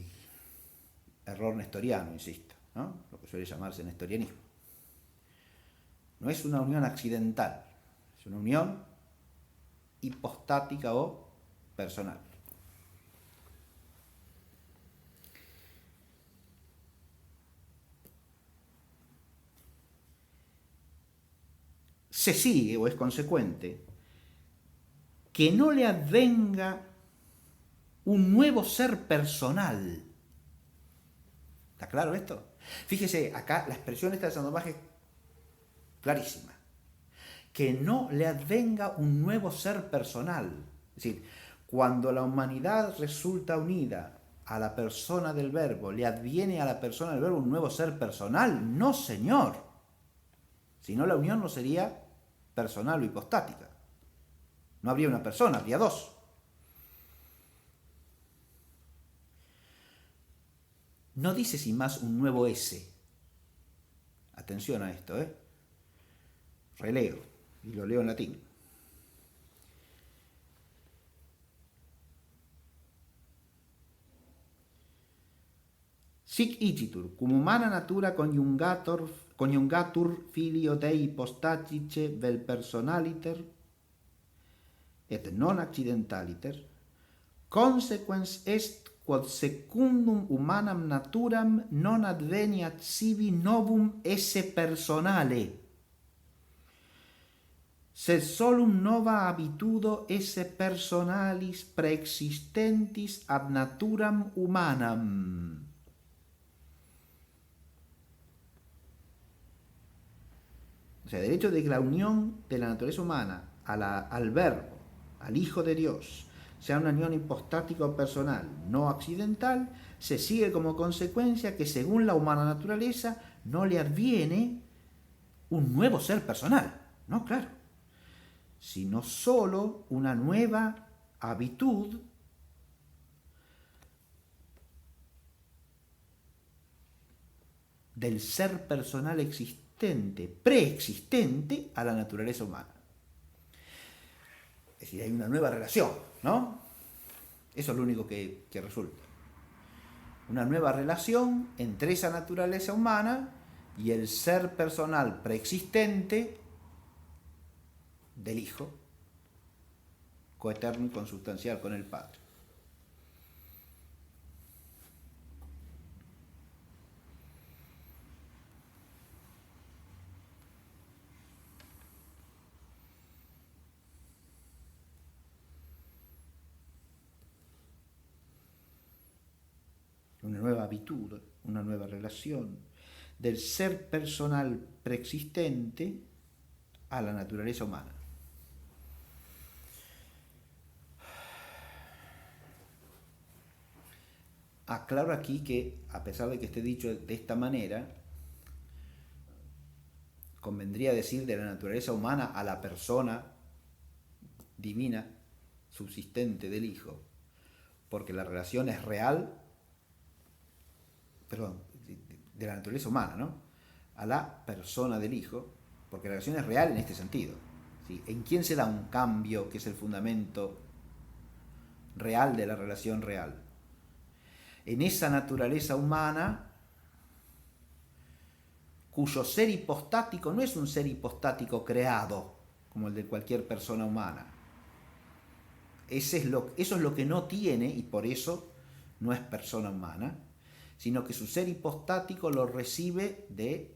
error nestoriano, insisto, ¿no? Lo que suele llamarse nestorianismo. No es una unión accidental, es una unión hipostática o personal. Se sigue o es consecuente que no le advenga un nuevo ser personal. ¿Está claro esto? Fíjese, acá la expresión esta de Santo Tomás es clarísima. Que no le advenga un nuevo ser personal. Es decir, cuando la humanidad resulta unida a la persona del Verbo, ¿le adviene a la persona del Verbo un nuevo ser personal? No, señor. Si no, la unión no sería personal o hipostática. No habría una persona, habría dos. No dice sin más un nuevo ese. Atención a esto, releo, y lo leo en latín. Sic icitur, cum humana natura coniungatur filio Dei hypostatice vel personaliter et non accidentaliter, consequens est quod secundum humanam naturam non adveniat sibi novum esse personale, sed solum nova habitudo esse personalis preexistentis ad naturam humanam. sea, del hecho de que la unión de la naturaleza humana al Verbo, al Hijo de Dios, sea una unión hipostática personal, no accidental, se sigue como consecuencia que según la humana naturaleza no le adviene un nuevo ser personal, no, claro, sino solo una nueva habitud del ser personal existente, preexistente a la naturaleza humana. Es decir, hay una nueva relación, ¿no? Eso es lo único que resulta. Una nueva relación entre esa naturaleza humana y el ser personal preexistente del Hijo, coeterno y consubstancial con el Padre. Una nueva habitud, una nueva relación del ser personal preexistente a la naturaleza humana. Aclaro aquí que, a pesar de que esté dicho de esta manera, convendría decir de la naturaleza humana a la persona divina subsistente del Hijo, porque la relación es real, de la naturaleza humana, ¿no? A la persona del Hijo, porque la relación es real en este sentido, ¿sí? ¿En quién se da un cambio que es el fundamento real de la relación real? En esa naturaleza humana cuyo ser hipostático no es un ser hipostático creado como el de cualquier persona humana. Eso es lo que no tiene y por eso no es persona humana, sino que su ser hipostático lo recibe de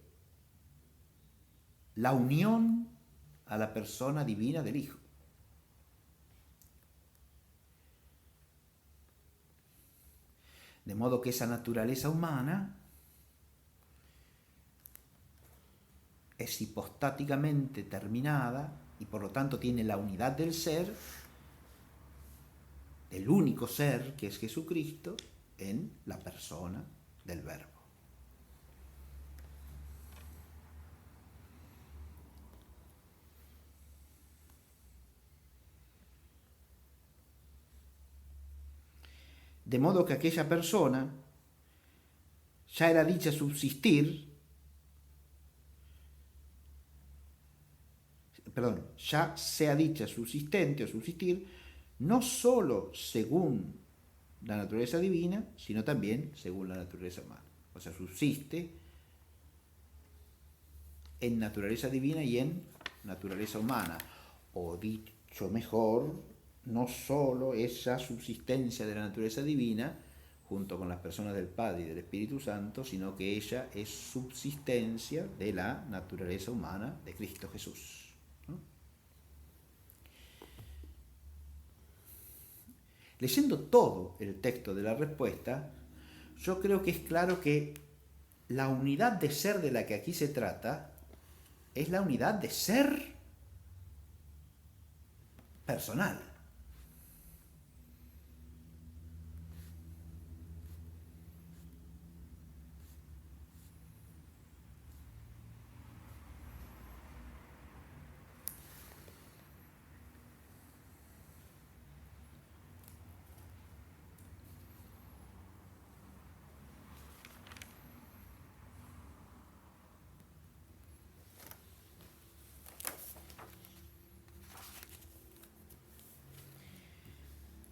la unión a la persona divina del Hijo. De modo que esa naturaleza humana es hipostáticamente terminada y por lo tanto tiene la unidad del ser, del único ser que es Jesucristo, en la persona del Verbo. De modo que aquella persona ya era dicha subsistir, ya sea dicha subsistente o subsistir, no sólo según la naturaleza divina, sino también según la naturaleza humana. O sea, subsiste en naturaleza divina y en naturaleza humana. O dicho mejor, no sólo esa subsistencia de la naturaleza divina, junto con las personas del Padre y del Espíritu Santo, sino que ella es subsistencia de la naturaleza humana de Cristo Jesús. Leyendo todo el texto de la respuesta, yo creo que es claro que la unidad de ser de la que aquí se trata es la unidad de ser personal.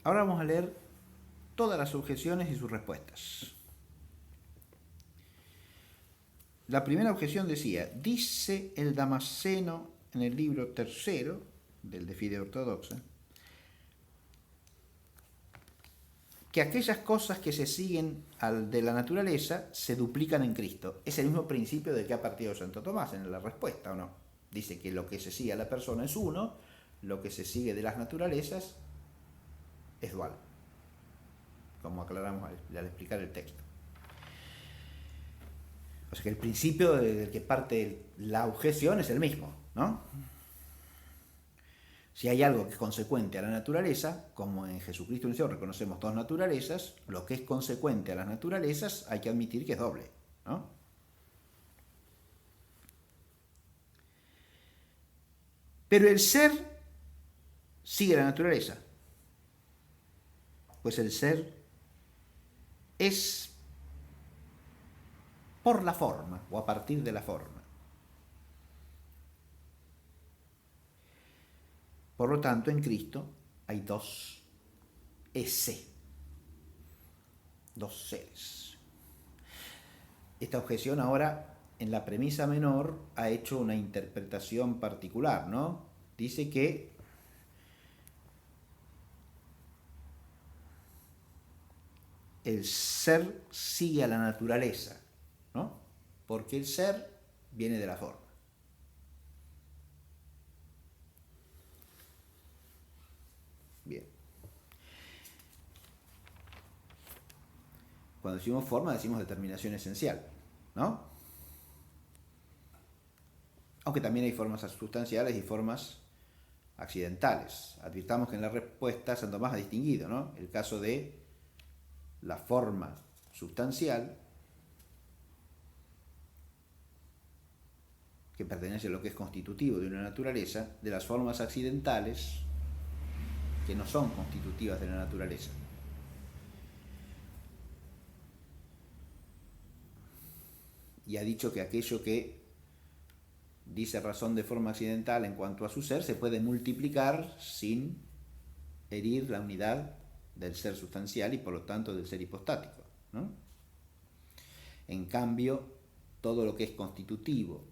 Ahora vamos a leer todas las objeciones y sus respuestas. La primera objeción decía, dice el Damasceno en el libro tercero del De Fide Ortodoxa, que aquellas cosas que se siguen al de la naturaleza se duplican en Cristo. Es el mismo principio del que ha partido Santo Tomás en la respuesta, ¿o no? Dice que lo que se sigue a la persona es uno, lo que se sigue de las naturalezas es dual, como aclaramos al explicar el texto. O sea que el principio del que parte la objeción es el mismo, ¿no? Si hay algo que es consecuente a la naturaleza, como en Jesucristo y en el Señor reconocemos dos naturalezas, lo que es consecuente a las naturalezas hay que admitir que es doble, ¿no? Pero el ser sigue la naturaleza, pues el ser es por la forma o a partir de la forma. Por lo tanto, en Cristo hay dos ese, dos seres. Esta objeción ahora, en la premisa menor, ha hecho una interpretación particular, ¿no? Dice que el ser sigue a la naturaleza, ¿no? Porque el ser viene de la forma. Bien. Cuando decimos forma, decimos determinación esencial, ¿no? Aunque también hay formas sustanciales y formas accidentales. Advirtamos que en la respuesta Santo Tomás ha distinguido, ¿no? El caso de la forma sustancial, que pertenece a lo que es constitutivo de una naturaleza, de las formas accidentales, que no son constitutivas de la naturaleza. Y ha dicho que aquello que dice razón de forma accidental en cuanto a su ser se puede multiplicar sin herir la unidad del ser sustancial y por lo tanto del ser hipostático, ¿no? En cambio, todo lo que es constitutivo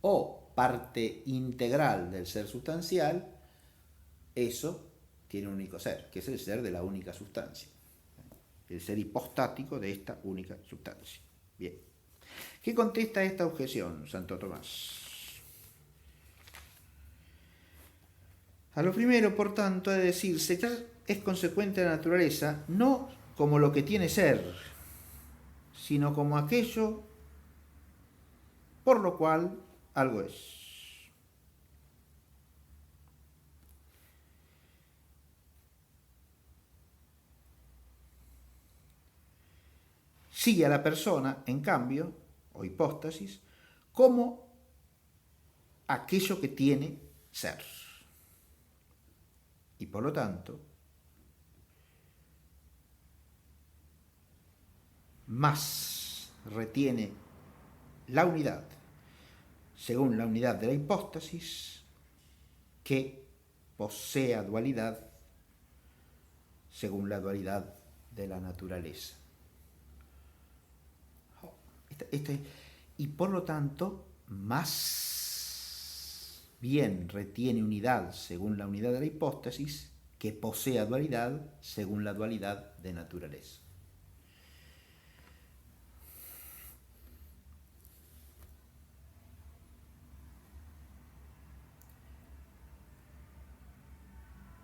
o parte integral del ser sustancial, eso tiene un único ser, que es el ser de la única sustancia, el ser hipostático de esta única sustancia. Bien. ¿Qué contesta esta objeción, Santo Tomás? A lo primero, por tanto, ha de decirse que es consecuente a la naturaleza, no como lo que tiene ser, sino como aquello por lo cual algo es. Sigue a la persona, en cambio, o hipóstasis, como aquello que tiene ser. Y por lo tanto, más retiene la unidad, según la unidad de la hipóstasis, que posea dualidad, según la dualidad de la naturaleza. Y por lo tanto, más bien retiene unidad según la unidad de la hipóstasis que posea dualidad según la dualidad de naturaleza.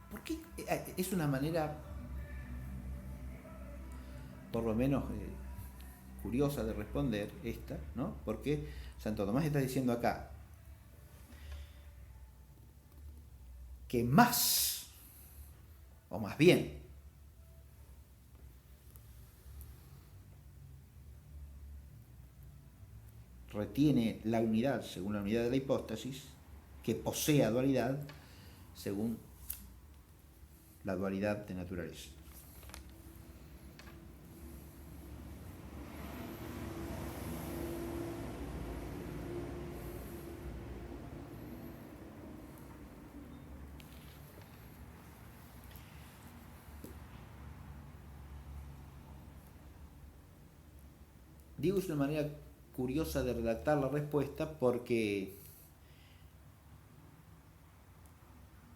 ¿Por qué? Es una manera, por lo menos curiosa de responder esta, ¿no? Porque Santo Tomás está diciendo acá que más, o más bien, retiene la unidad según la unidad de la hipóstasis, que posea dualidad según la dualidad de naturaleza. Digo, es una manera curiosa de redactar la respuesta porque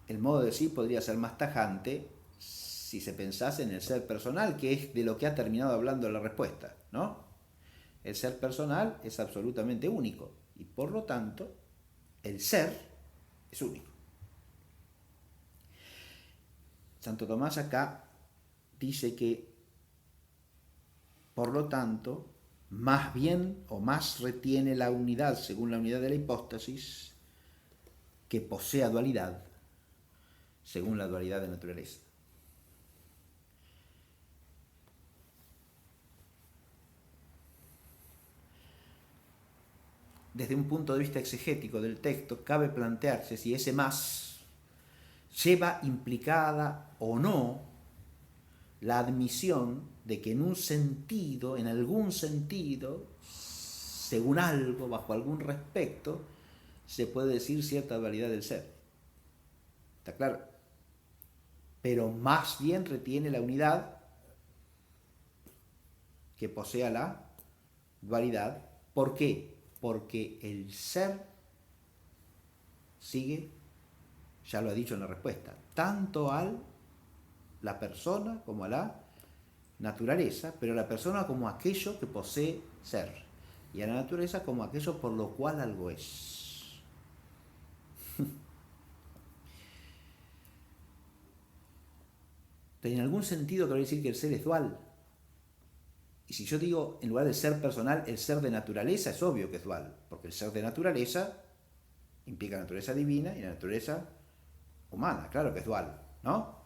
el modo de decir podría ser más tajante si se pensase en el ser personal, que es de lo que ha terminado hablando la respuesta, ¿no? El ser personal es absolutamente único y por lo tanto el ser es único. Santo Tomás acá dice que por lo tanto más bien o más retiene la unidad según la unidad de la hipóstasis que posea dualidad según la dualidad de naturaleza. Desde un punto de vista exegético del texto, cabe plantearse si ese más lleva implicada o no la admisión de que en un sentido, en algún sentido, según algo, bajo algún respecto, se puede decir cierta dualidad del ser. ¿Está claro? Pero más bien retiene la unidad que posea la dualidad. ¿Por qué? Porque el ser sigue, ya lo ha dicho en la respuesta, tanto a la persona como a la naturaleza, pero a la persona como aquello que posee ser, y a la naturaleza como aquello por lo cual algo es. Pero en algún sentido quiero decir que el ser es dual. Y si yo digo, en lugar del ser personal, el ser de naturaleza, es obvio que es dual, porque el ser de naturaleza implica la naturaleza divina y la naturaleza humana, claro que es dual, ¿no?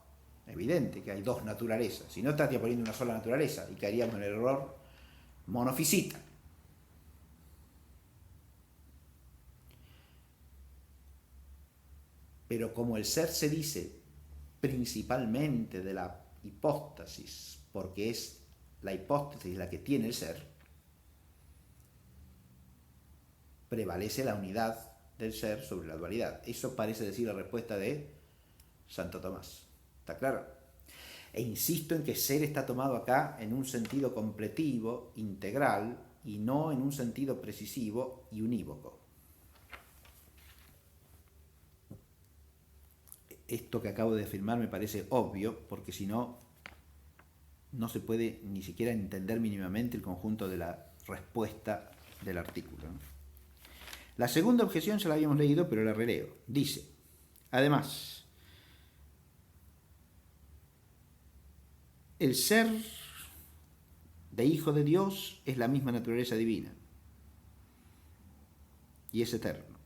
Evidente que hay dos naturalezas, si no estaría poniendo una sola naturaleza y caeríamos en el error monofisita. Pero como el ser se dice principalmente de la hipóstasis, porque es la hipóstasis la que tiene el ser, prevalece la unidad del ser sobre la dualidad. Eso parece decir la respuesta de Santo Tomás. ¿Está claro? E insisto en que ser está tomado acá en un sentido completivo, integral, y no en un sentido precisivo y unívoco. Esto que acabo de afirmar me parece obvio, porque si no, no se puede ni siquiera entender mínimamente el conjunto de la respuesta del artículo. La segunda objeción ya la habíamos leído, pero la releo. Dice, además, el ser de Hijo de Dios es la misma naturaleza divina y es eterno.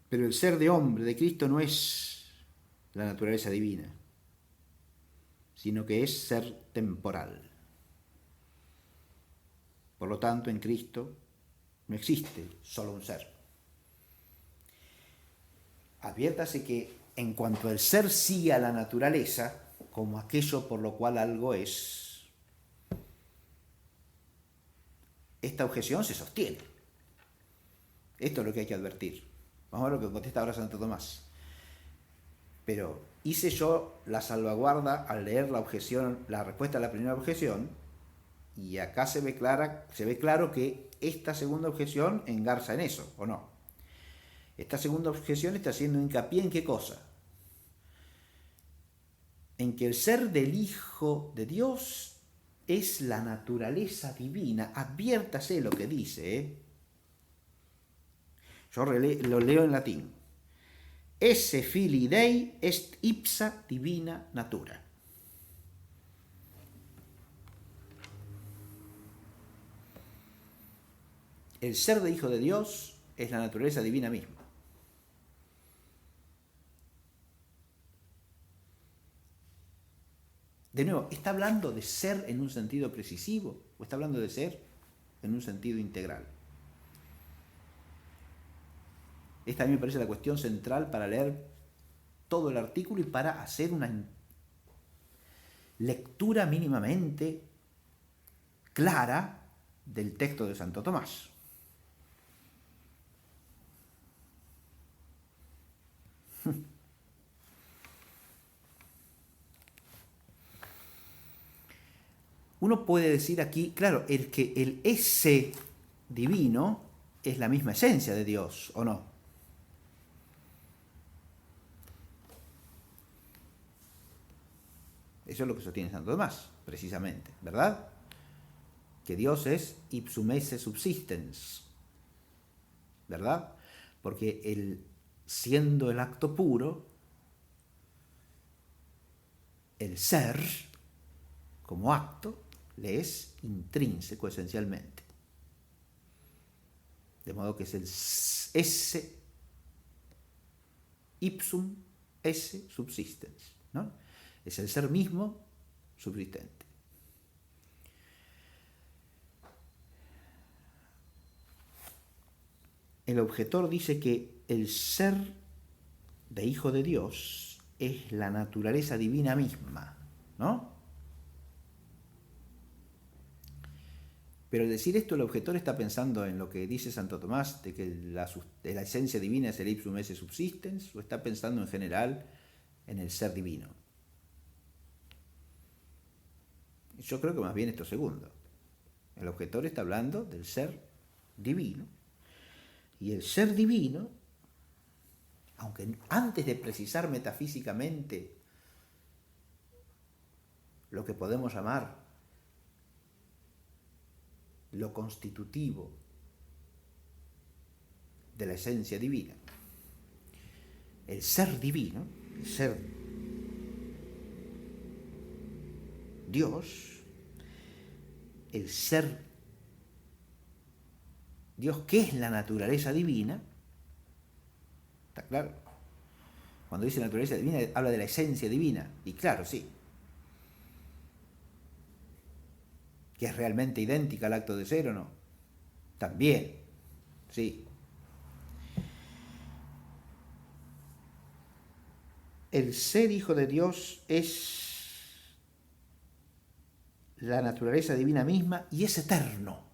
Pero el ser de hombre, de Cristo, no es la naturaleza divina, sino que es ser temporal. Por lo tanto, en Cristo no existe solo un ser. Adviértase que en cuanto el ser sigue a la naturaleza, como aquello por lo cual algo es, esta objeción se sostiene. Esto es lo que hay que advertir. Vamos a ver lo que contesta ahora Santo Tomás. Pero hice yo la salvaguarda al leer la objeción, la respuesta a la primera objeción, y acá se ve claro que esta segunda objeción engarza en eso, ¿o no? Esta segunda objeción está haciendo hincapié en ¿qué cosa? En que el ser del Hijo de Dios es la naturaleza divina. Adviértase lo que dice, ¿eh? Yo lo leo en latín. Esse filii Dei est ipsa divina natura. El ser de Hijo de Dios es la naturaleza divina misma. De nuevo, ¿está hablando de ser en un sentido precisivo o está hablando de ser en un sentido integral? Esta a mí me parece la cuestión central para leer todo el artículo y para hacer una lectura mínimamente clara del texto de Santo Tomás. Uno puede decir aquí, claro, el ese divino es la misma esencia de Dios, ¿o no? Eso es lo que sostiene Santo Tomás, precisamente, ¿verdad? Que Dios es ipsum esse subsistens, ¿verdad? Porque siendo el acto puro, el ser, como acto, le es intrínseco esencialmente. De modo que es el esse ipsum esse subsistens, ¿no? Es el ser mismo subsistente. El objetor dice que el ser de hijo de Dios es la naturaleza divina misma, ¿no? Pero al decir esto, el objetor está pensando en lo que dice Santo Tomás, de que la esencia divina es el ipsum esse subsistens, o está pensando en general en el ser divino. Yo creo que más bien esto segundo. El objetor está hablando del ser divino. Y el ser divino, aunque antes de precisar metafísicamente lo que podemos llamar lo constitutivo de la esencia divina, el ser divino, el ser Dios, el ser Dios, ¿qué es la naturaleza divina? ¿Está claro? Cuando dice naturaleza divina, habla de la esencia divina. Y claro, sí. ¿Que es realmente idéntica al acto de ser o no? También, sí. El ser hijo de Dios es la naturaleza divina misma y es eterno.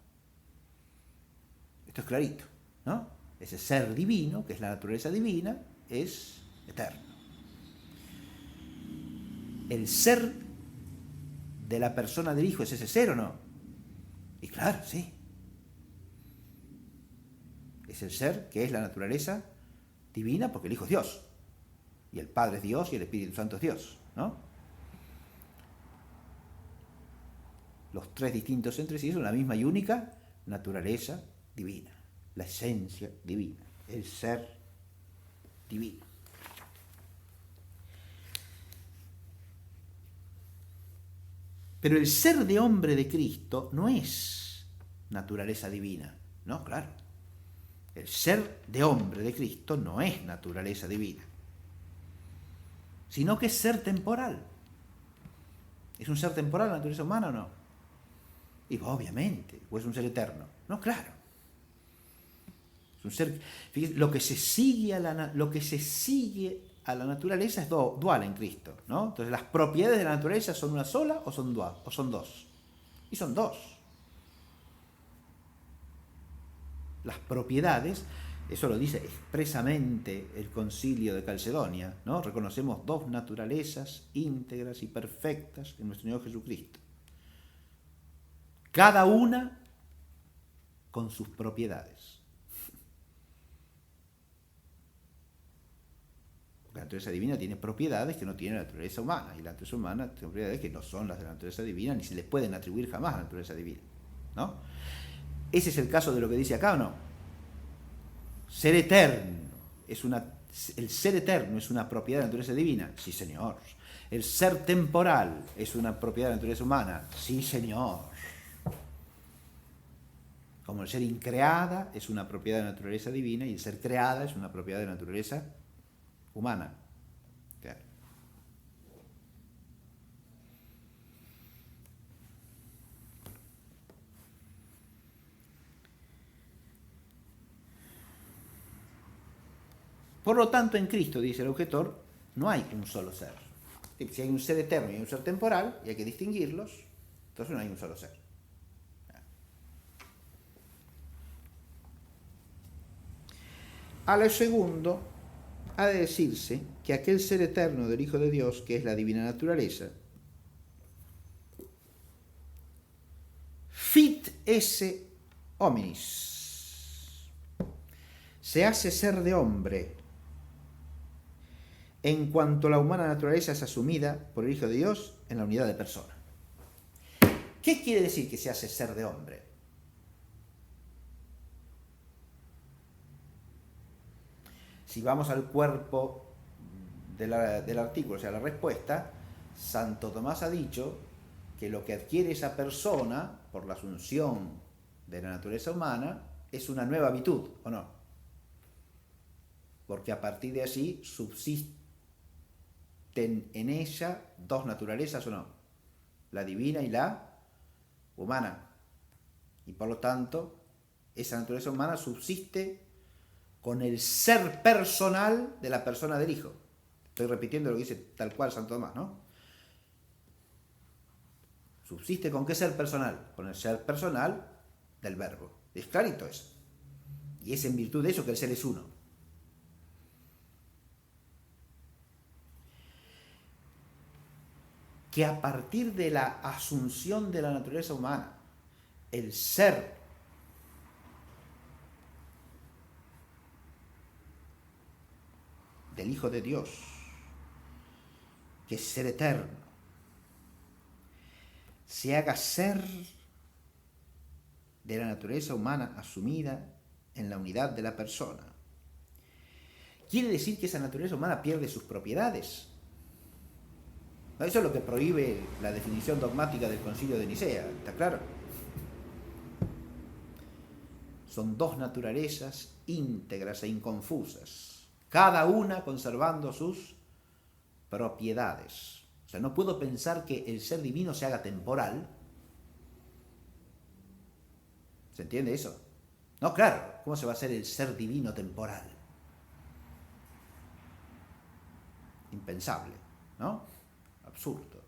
Esto es clarito, ¿no? Ese ser divino, que es la naturaleza divina, es eterno. ¿El ser de la persona del Hijo es ese ser o no? Y claro, sí. Es el ser que es la naturaleza divina porque el Hijo es Dios. Y el Padre es Dios y el Espíritu Santo es Dios, ¿no? Los tres distintos entre sí son la misma y única naturaleza divina, la esencia divina, el ser divino. Pero el ser de hombre de Cristo no es naturaleza divina, ¿no? Claro. El ser de hombre de Cristo no es naturaleza divina, sino que es ser temporal. ¿Es un ser temporal la naturaleza humana o no? Y obviamente, ¿o es un ser eterno? No, claro. Es un ser, fíjense, lo que se sigue a la naturaleza es dual en Cristo, ¿no? Entonces, las propiedades de la naturaleza son una sola o son dos. Y son dos. Las propiedades, eso lo dice expresamente el Concilio de Calcedonia, ¿no? Reconocemos dos naturalezas íntegras y perfectas en nuestro Señor Jesucristo. Cada una con sus propiedades. La naturaleza divina tiene propiedades que no tiene la naturaleza humana, y la naturaleza humana tiene propiedades que no son las de la naturaleza divina, ni se les pueden atribuir jamás a la naturaleza divina, ¿no? ¿Ese es el caso de lo que dice acá o no? Ser eterno el ser eterno es una propiedad de la naturaleza divina, sí señor. El ser temporal es una propiedad de la naturaleza humana, sí señor. Como el ser increada es una propiedad de la naturaleza divina y el ser creada es una propiedad de la naturaleza humana. Claro. Por lo tanto, en Cristo, dice el objetor, no hay un solo ser. Si hay un ser eterno y un ser temporal, y hay que distinguirlos, entonces no hay un solo ser. A lo segundo, ha de decirse que aquel ser eterno del Hijo de Dios, que es la divina naturaleza, fit esse hominis, se hace ser de hombre en cuanto la humana naturaleza es asumida por el Hijo de Dios en la unidad de persona. ¿Qué quiere decir que se hace ser de hombre? Si vamos al cuerpo del artículo, o sea, la respuesta, Santo Tomás ha dicho que lo que adquiere esa persona por la asunción de la naturaleza humana es una nueva virtud, ¿o no? Porque a partir de allí subsisten en ella dos naturalezas, ¿o no? La divina y la humana. Y por lo tanto, esa naturaleza humana subsiste con el ser personal de la persona del Hijo. Estoy repitiendo lo que dice tal cual Santo Tomás, ¿no? ¿Subsiste con qué ser personal? Con el ser personal del Verbo. Es clarito eso. Y es en virtud de eso que el ser es uno. Que a partir de la asunción de la naturaleza humana, el ser del Hijo de Dios, que es ser eterno, se haga ser de la naturaleza humana asumida en la unidad de la persona. Quiere decir que esa naturaleza humana pierde sus propiedades. Eso es lo que prohíbe la definición dogmática del Concilio de Nicea, ¿está claro? Son dos naturalezas íntegras e inconfusas, cada una conservando sus propiedades. O sea, no puedo pensar que el ser divino se haga temporal. ¿Se entiende eso? No, claro, ¿cómo se va a hacer el ser divino temporal? Impensable, ¿no? Absurdo.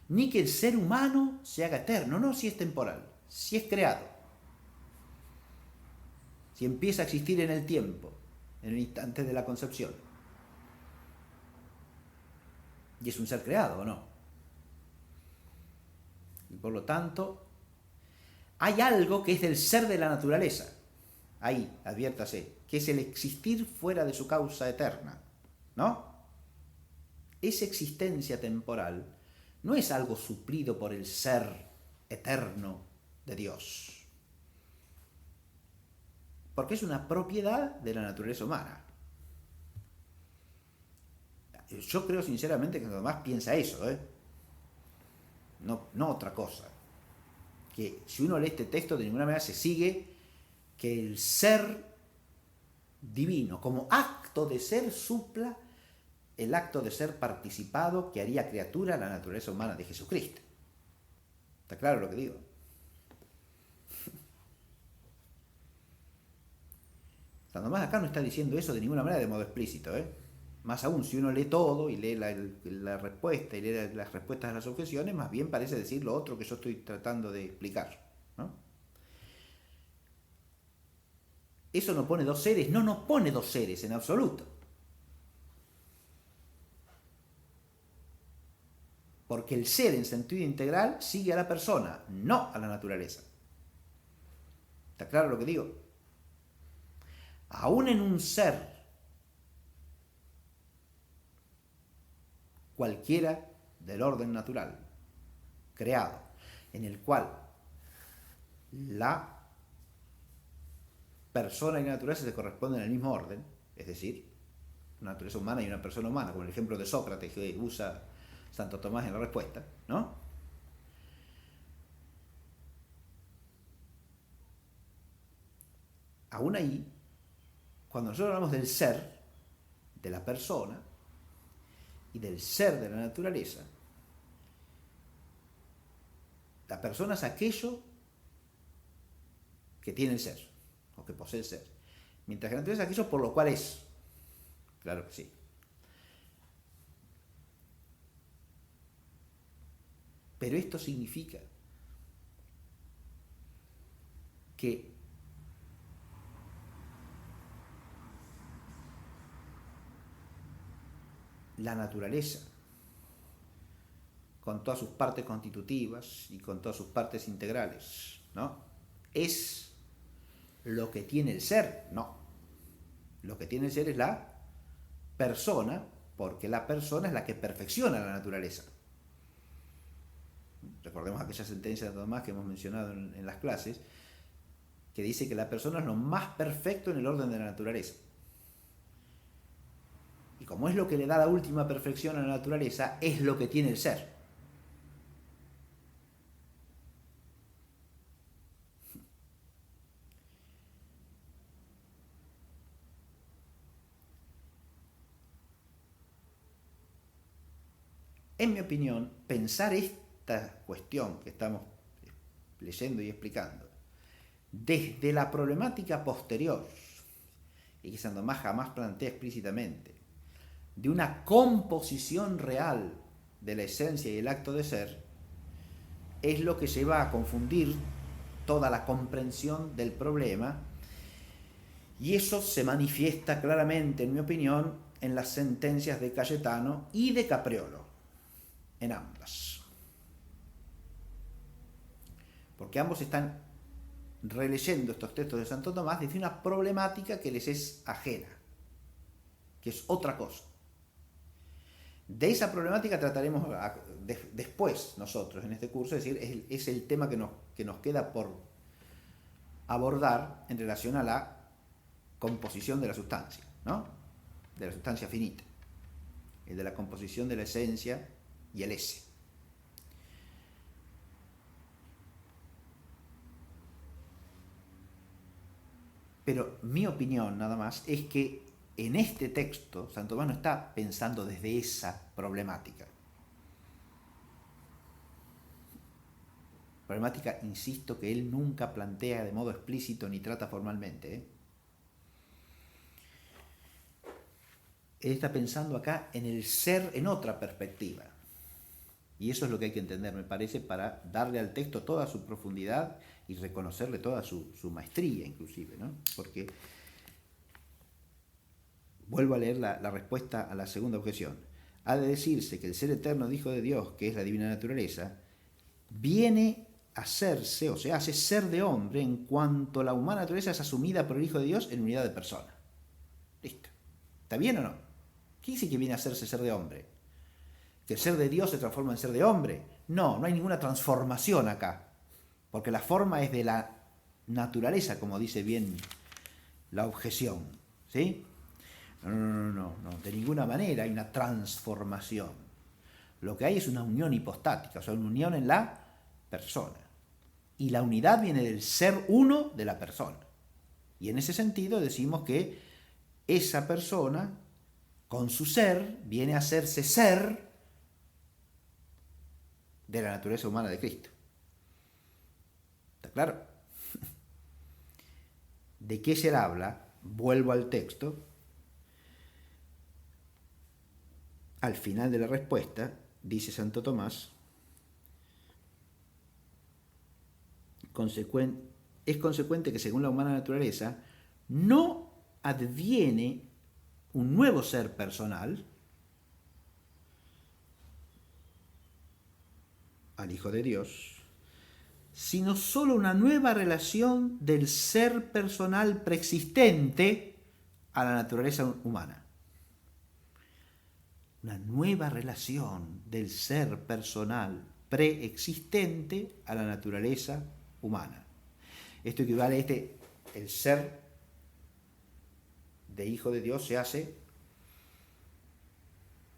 Ni que el ser humano se haga eterno, no si es temporal, si es creado. Si empieza a existir en el tiempo, en el instante de la concepción. Y es un ser creado, ¿o no? Y por lo tanto, hay algo que es del ser de la naturaleza. Ahí, adviértase, que es el existir fuera de su causa eterna, ¿no? Esa existencia temporal no es algo suplido por el ser eterno de Dios, porque es una propiedad de la naturaleza humana. Yo creo sinceramente que Tomás piensa eso, no otra cosa. Que si uno lee este texto, de ninguna manera se sigue que el ser divino, como acto de ser, supla el acto de ser participado que haría criatura la naturaleza humana de Jesucristo. ¿Está claro lo que digo? Santo Tomás acá no está diciendo eso de ninguna manera de modo explícito, Más aún, si uno lee todo y lee la respuesta y lee las respuestas a las objeciones, más bien parece decir lo otro que yo estoy tratando de explicar, ¿no? Eso no pone dos seres, no pone dos seres en absoluto. Porque el ser en sentido integral sigue a la persona, no a la naturaleza. ¿Está claro lo que digo? Aún en un ser cualquiera del orden natural, creado, en el cual la persona y la naturaleza se corresponden al mismo orden, es decir, una naturaleza humana y una persona humana, como el ejemplo de Sócrates que usa Santo Tomás en la respuesta, ¿no? Aún ahí, cuando nosotros hablamos del ser, de la persona y del ser de la naturaleza, la persona es aquello que tiene el ser, o que posee el ser, mientras que la naturaleza es aquello por lo cual es. Claro que sí. Pero esto significa que la naturaleza, con todas sus partes constitutivas y con todas sus partes integrales, ¿no?, es lo que tiene el ser. No. Lo que tiene el ser es la persona, porque la persona es la que perfecciona la naturaleza. Recordemos aquella sentencia de Tomás que hemos mencionado en las clases, que dice que la persona es lo más perfecto en el orden de la naturaleza. Y como es lo que le da la última perfección a la naturaleza, es lo que tiene el ser. En mi opinión, pensar esta cuestión que estamos leyendo y explicando desde la problemática posterior, y que Santo Tomás jamás plantea explícitamente, de una composición real de la esencia y el acto de ser, es lo que lleva a confundir toda la comprensión del problema, y eso se manifiesta claramente, en mi opinión, en las sentencias de Cayetano y de Capriolo, en ambas. Porque ambos están releyendo estos textos de Santo Tomás desde una problemática que les es ajena, que es otra cosa. De esa problemática trataremos después nosotros en este curso, es decir, es el tema que nos queda por abordar en relación a la composición de la sustancia, ¿no? De la sustancia finita, el de la composición de la esencia y el ese. Pero mi opinión, nada más, es que en este texto Santo Tomás no está pensando desde esa problemática. Problemática, insisto, que él nunca plantea de modo explícito ni trata formalmente, Él está pensando acá en el ser en otra perspectiva. Y eso es lo que hay que entender, me parece, para darle al texto toda su profundidad y reconocerle toda su maestría, inclusive, ¿no? Porque, vuelvo a leer la respuesta a la segunda objeción. Ha de decirse que el ser eterno, Hijo de Dios, que es la divina naturaleza, viene a hacerse, o se hace ser de hombre en cuanto la humana naturaleza es asumida por el Hijo de Dios en unidad de persona. Listo. ¿Está bien o no? ¿Qué dice que viene a hacerse ser de hombre? ¿Que el ser de Dios se transforma en ser de hombre? No hay ninguna transformación acá, porque la forma es de la naturaleza, como dice bien la objeción, ¿sí? No, de ninguna manera hay una transformación. Lo que hay es una unión hipostática, o sea, una unión en la persona. Y la unidad viene del ser uno de la persona. Y en ese sentido decimos que esa persona, con su ser, viene a hacerse ser de la naturaleza humana de Cristo. ¿Está claro? ¿De qué ser habla? Vuelvo al texto. Al final de la respuesta, dice Santo Tomás, es consecuente que según la humana naturaleza no adviene un nuevo ser personal al Hijo de Dios, sino solo una nueva relación del ser personal preexistente a la naturaleza humana. Una nueva relación del ser personal preexistente a la naturaleza humana. Esto equivale a el ser de Hijo de Dios se hace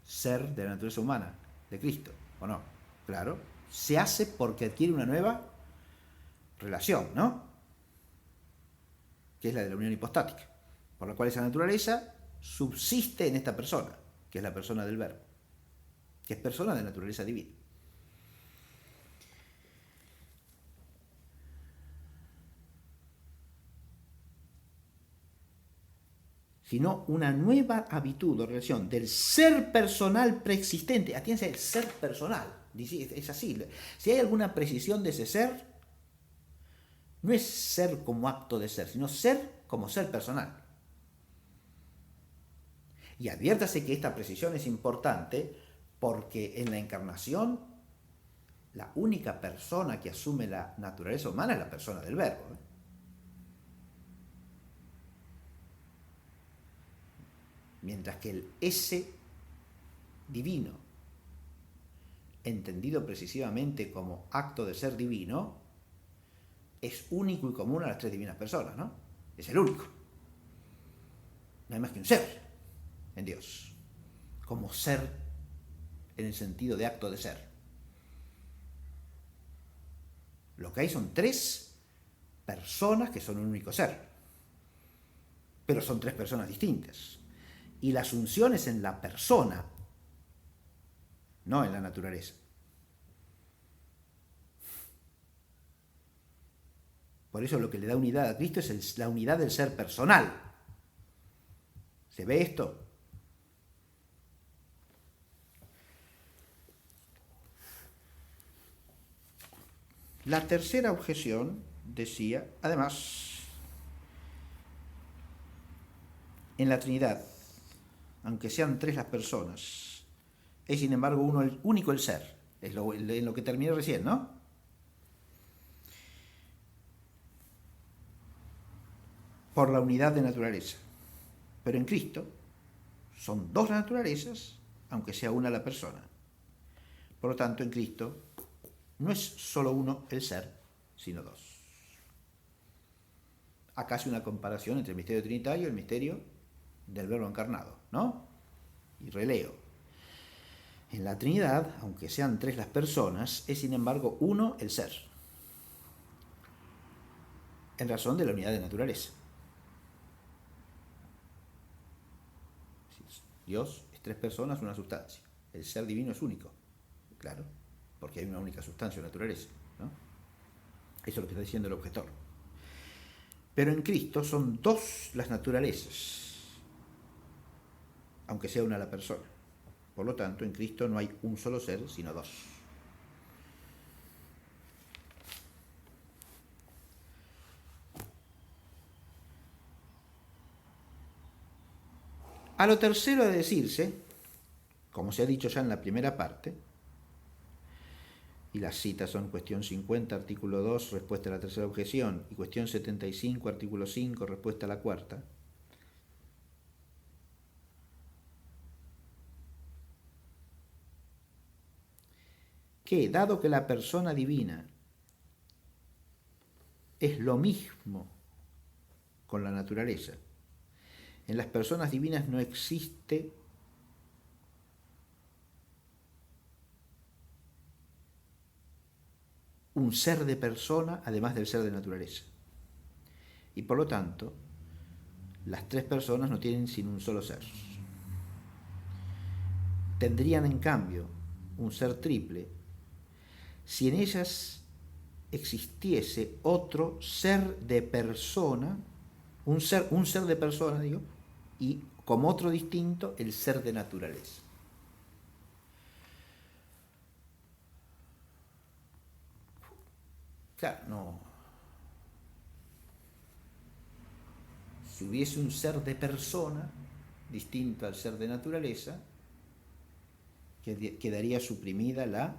ser de la naturaleza humana, de Cristo, ¿o no? Claro, se hace porque adquiere una nueva relación, ¿no? Que es la de la unión hipostática, por la cual esa naturaleza subsiste en esta persona, que es la persona del Verbo, que es persona de naturaleza divina. Sino una nueva habitud o relación del ser personal preexistente. Atiénse el ser personal, es así. Si hay alguna precisión de ese ser, no es ser como acto de ser, sino ser como ser personal. Y adviértase que esta precisión es importante porque en la encarnación la única persona que asume la naturaleza humana es la persona del Verbo. Mientras que el ese divino, entendido precisamente como acto de ser divino, es único y común a las tres divinas personas, ¿no? Es el único. No hay más que un ser en Dios, como ser en el sentido de acto de ser. Lo que hay son tres personas que son un único ser, pero son tres personas distintas. Y la asunción es en la persona no en la naturaleza. Por eso lo que le da unidad a Cristo es la unidad del ser personal. ¿Se ve esto? La tercera objeción decía, además, en la Trinidad, aunque sean tres las personas, es sin embargo uno el único el ser. Es en lo que terminé recién, ¿no? Por la unidad de naturaleza. Pero en Cristo son dos las naturalezas, aunque sea una la persona. Por lo tanto, en Cristo no es solo uno el ser, sino dos. Acá hace una comparación entre el misterio trinitario y el misterio del Verbo encarnado, ¿no? Y releo. En la Trinidad, aunque sean tres las personas, es sin embargo uno el ser, en razón de la unidad de naturaleza. Dios es tres personas, una sustancia. El ser divino es único, claro, porque hay una única sustancia o naturaleza, ¿no? Eso es lo que está diciendo el objetor. Pero en Cristo son dos las naturalezas, aunque sea una la persona. Por lo tanto, en Cristo no hay un solo ser, sino dos. A lo tercero de decirse, como se ha dicho ya en la primera parte, y las citas son cuestión 50, artículo 2, respuesta a la tercera objeción, y cuestión 75, artículo 5, respuesta a la cuarta, que dado que la persona divina es lo mismo con la naturaleza, en las personas divinas no existe un ser de persona además del ser de naturaleza. Y por lo tanto, las tres personas no tienen sino un solo ser. Tendrían en cambio un ser triple si en ellas existiese otro ser de persona, un ser de persona, digo, y como otro distinto, el ser de naturaleza. Claro, no. Si hubiese un ser de persona distinto al ser de naturaleza, quedaría suprimida la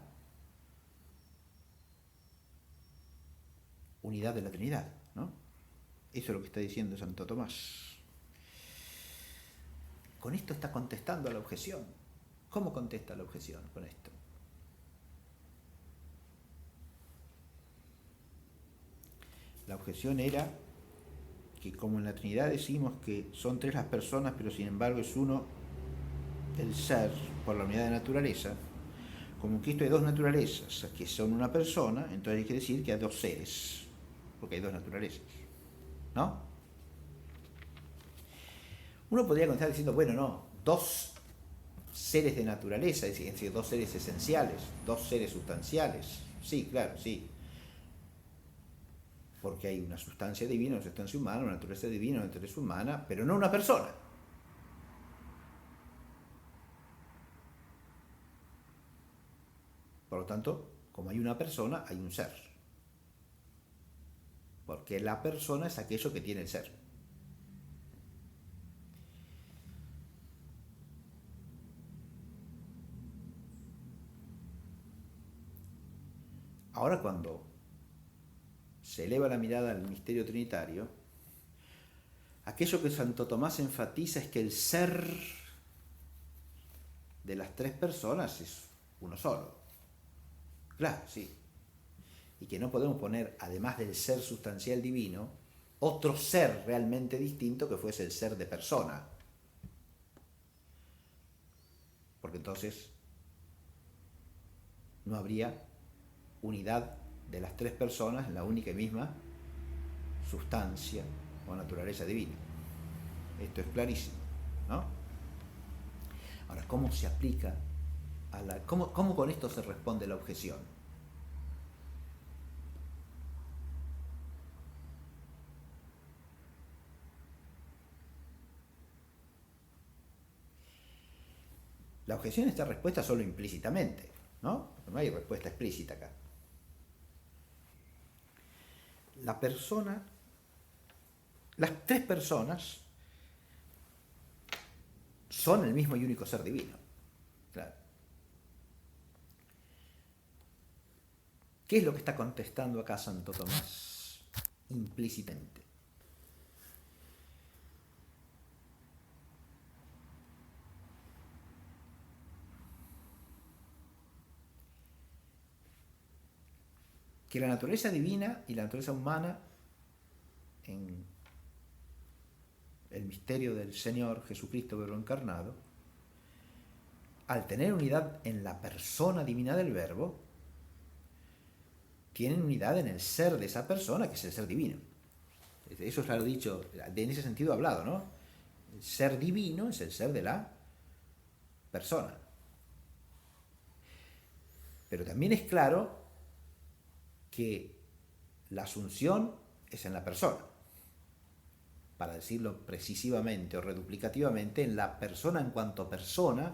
unidad de la Trinidad, ¿no? Eso es lo que está diciendo Santo Tomás. Con esto está contestando a la objeción. ¿Cómo contesta la objeción con esto? La objeción era que como en la Trinidad decimos que son tres las personas, pero sin embargo es uno el ser por la unidad de naturaleza, como en Cristo hay dos naturalezas que son una persona, entonces hay que decir que hay dos seres, porque hay dos naturalezas, ¿no? Uno podría contestar diciendo, bueno, no, dos seres de naturaleza, es decir, dos seres esenciales, dos seres sustanciales. Sí, claro, sí. Porque hay una sustancia divina, una sustancia humana, una naturaleza divina, una naturaleza humana, pero no una persona. Por lo tanto, como hay una persona, hay un ser. Porque la persona es aquello que tiene el ser. Ahora cuando se eleva la mirada al misterio trinitario, aquello que Santo Tomás enfatiza es que el ser de las tres personas es uno solo. Claro, sí. Y que no podemos poner, además del ser sustancial divino, otro ser realmente distinto que fuese el ser de persona. Porque entonces no habría unidad de las tres personas en la única y misma sustancia o naturaleza divina. Esto es clarísimo, ¿no? Ahora, ¿cómo se aplica ¿Cómo con esto se responde la objeción? La objeción está respuesta solo implícitamente, ¿no? No hay respuesta explícita acá. Las tres personas son el mismo y único ser divino. Claro. ¿Qué es lo que está contestando acá Santo Tomás implícitamente? Que la naturaleza divina y la naturaleza humana, en el misterio del Señor Jesucristo Verbo encarnado, al tener unidad en la persona divina del Verbo, tienen unidad en el ser de esa persona, que es el ser divino. Eso es lo dicho, en ese sentido hablado, ¿no? El ser divino es el ser de la persona. Pero también es claro que la asunción es en la persona. Para decirlo precisivamente o reduplicativamente, en la persona en cuanto persona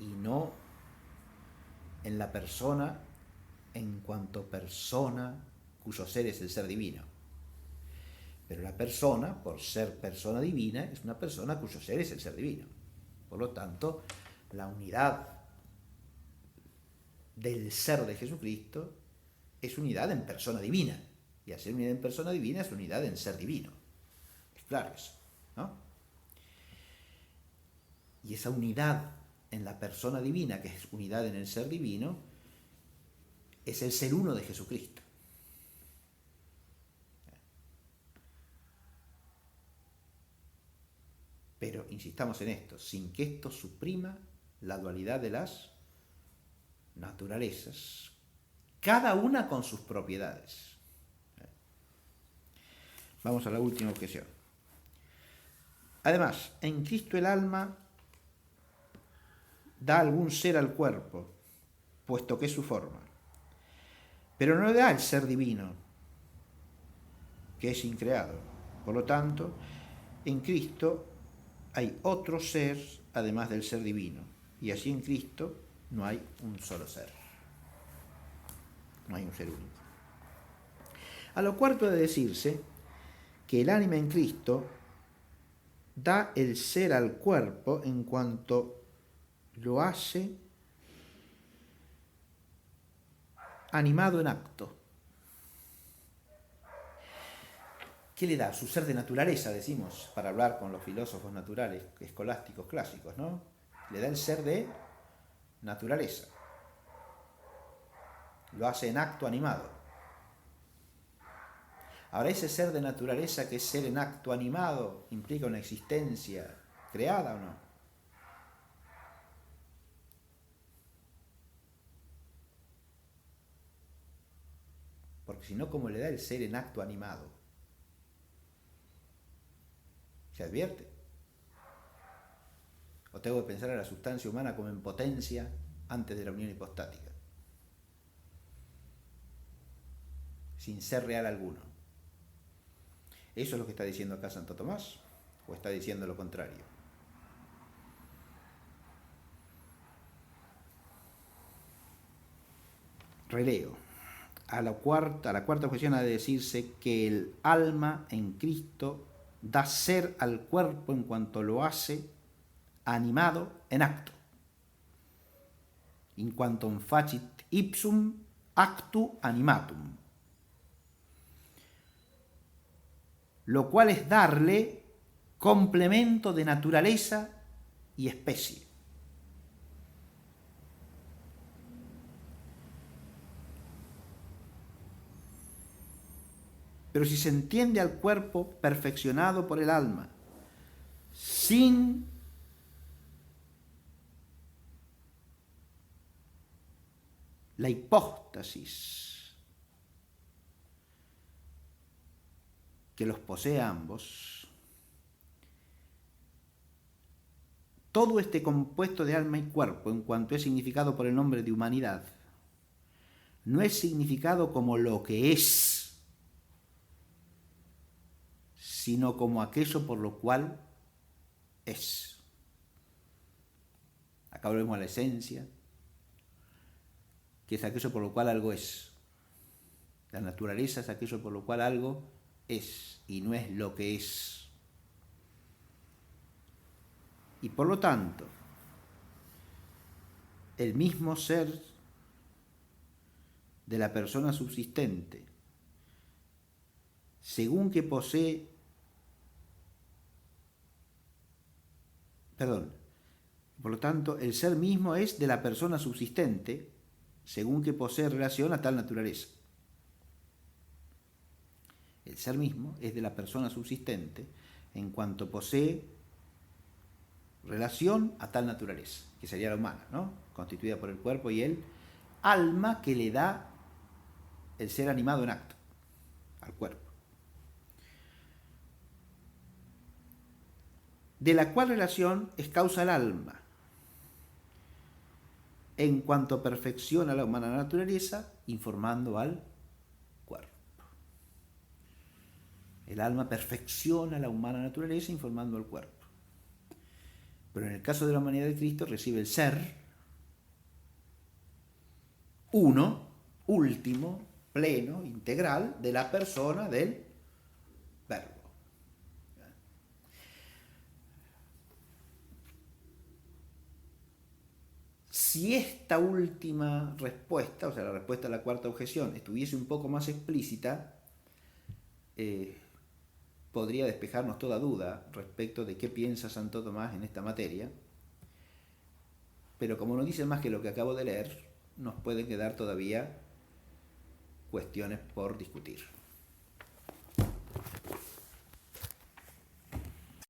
y no en la persona en cuanto persona cuyo ser es el ser divino. Pero la persona, por ser persona divina, es una persona cuyo ser es el ser divino. Por lo tanto, la unidad del ser de Jesucristo es unidad en persona divina. Y al ser unidad en persona divina es unidad en ser divino. Es claro eso, ¿no? Y esa unidad en la persona divina, que es unidad en el ser divino, es el ser uno de Jesucristo. Pero insistamos en esto, sin que esto suprima la dualidad de las naturalezas, cada una con sus propiedades. Vamos a la última objeción. Además, en Cristo el alma da algún ser al cuerpo, puesto que es su forma, pero no le da el ser divino, que es increado. Por lo tanto, en Cristo hay otro ser además del ser divino, y así en Cristo no hay un solo ser, no hay un ser único. A lo cuarto de decirse que el ánima en Cristo da el ser al cuerpo en cuanto lo hace animado en acto. ¿Qué le da? Su ser de naturaleza, decimos, para hablar con los filósofos naturales, escolásticos clásicos, ¿no? Le da el ser de naturaleza. Lo hace en acto animado. Ahora, ese ser de naturaleza, que es ser en acto animado, implica una existencia creada o no. Porque si no, ¿cómo le da el ser en acto animado? ¿Se advierte? ¿O tengo que pensar a la sustancia humana como en potencia antes de la unión hipostática? Sin ser real alguno. ¿Eso es lo que está diciendo acá Santo Tomás? ¿O está diciendo lo contrario? Releo. A la cuarta objeción ha de decirse que el alma en Cristo da ser al cuerpo en cuanto lo hace animado en acto. In quantum facit ipsum actu animatum. Lo cual es darle complemento de naturaleza y especie. Pero si se entiende al cuerpo perfeccionado por el alma, sin la hipóstasis que los posee ambos, todo este compuesto de alma y cuerpo, en cuanto es significado por el nombre de humanidad, no es significado como lo que es, sino como aquello por lo cual es. Acá volvemos a la esencia, que es aquello por lo cual algo es. La naturaleza es aquello por lo cual algo es y no es lo que es. Y por lo tanto, el mismo ser de la persona subsistente, según que posee, por lo tanto, el ser mismo es de la persona subsistente, según que posee relación a tal naturaleza. El ser mismo es de la persona subsistente en cuanto posee relación a tal naturaleza, que sería la humana, ¿no? Constituida por el cuerpo y el alma que le da el ser animado en acto al cuerpo. De la cual relación es causa el alma, en cuanto perfecciona la humana naturaleza, informando al cuerpo. El alma perfecciona la humana naturaleza, informando al cuerpo. Pero en el caso de la humanidad de Cristo recibe el ser uno, último, pleno, integral, de la persona del Verbo. Si esta última respuesta, o sea, la respuesta a la cuarta objeción, estuviese un poco más explícita, podría despejarnos toda duda respecto de qué piensa Santo Tomás en esta materia, pero como no dice más que lo que acabo de leer, nos pueden quedar todavía cuestiones por discutir.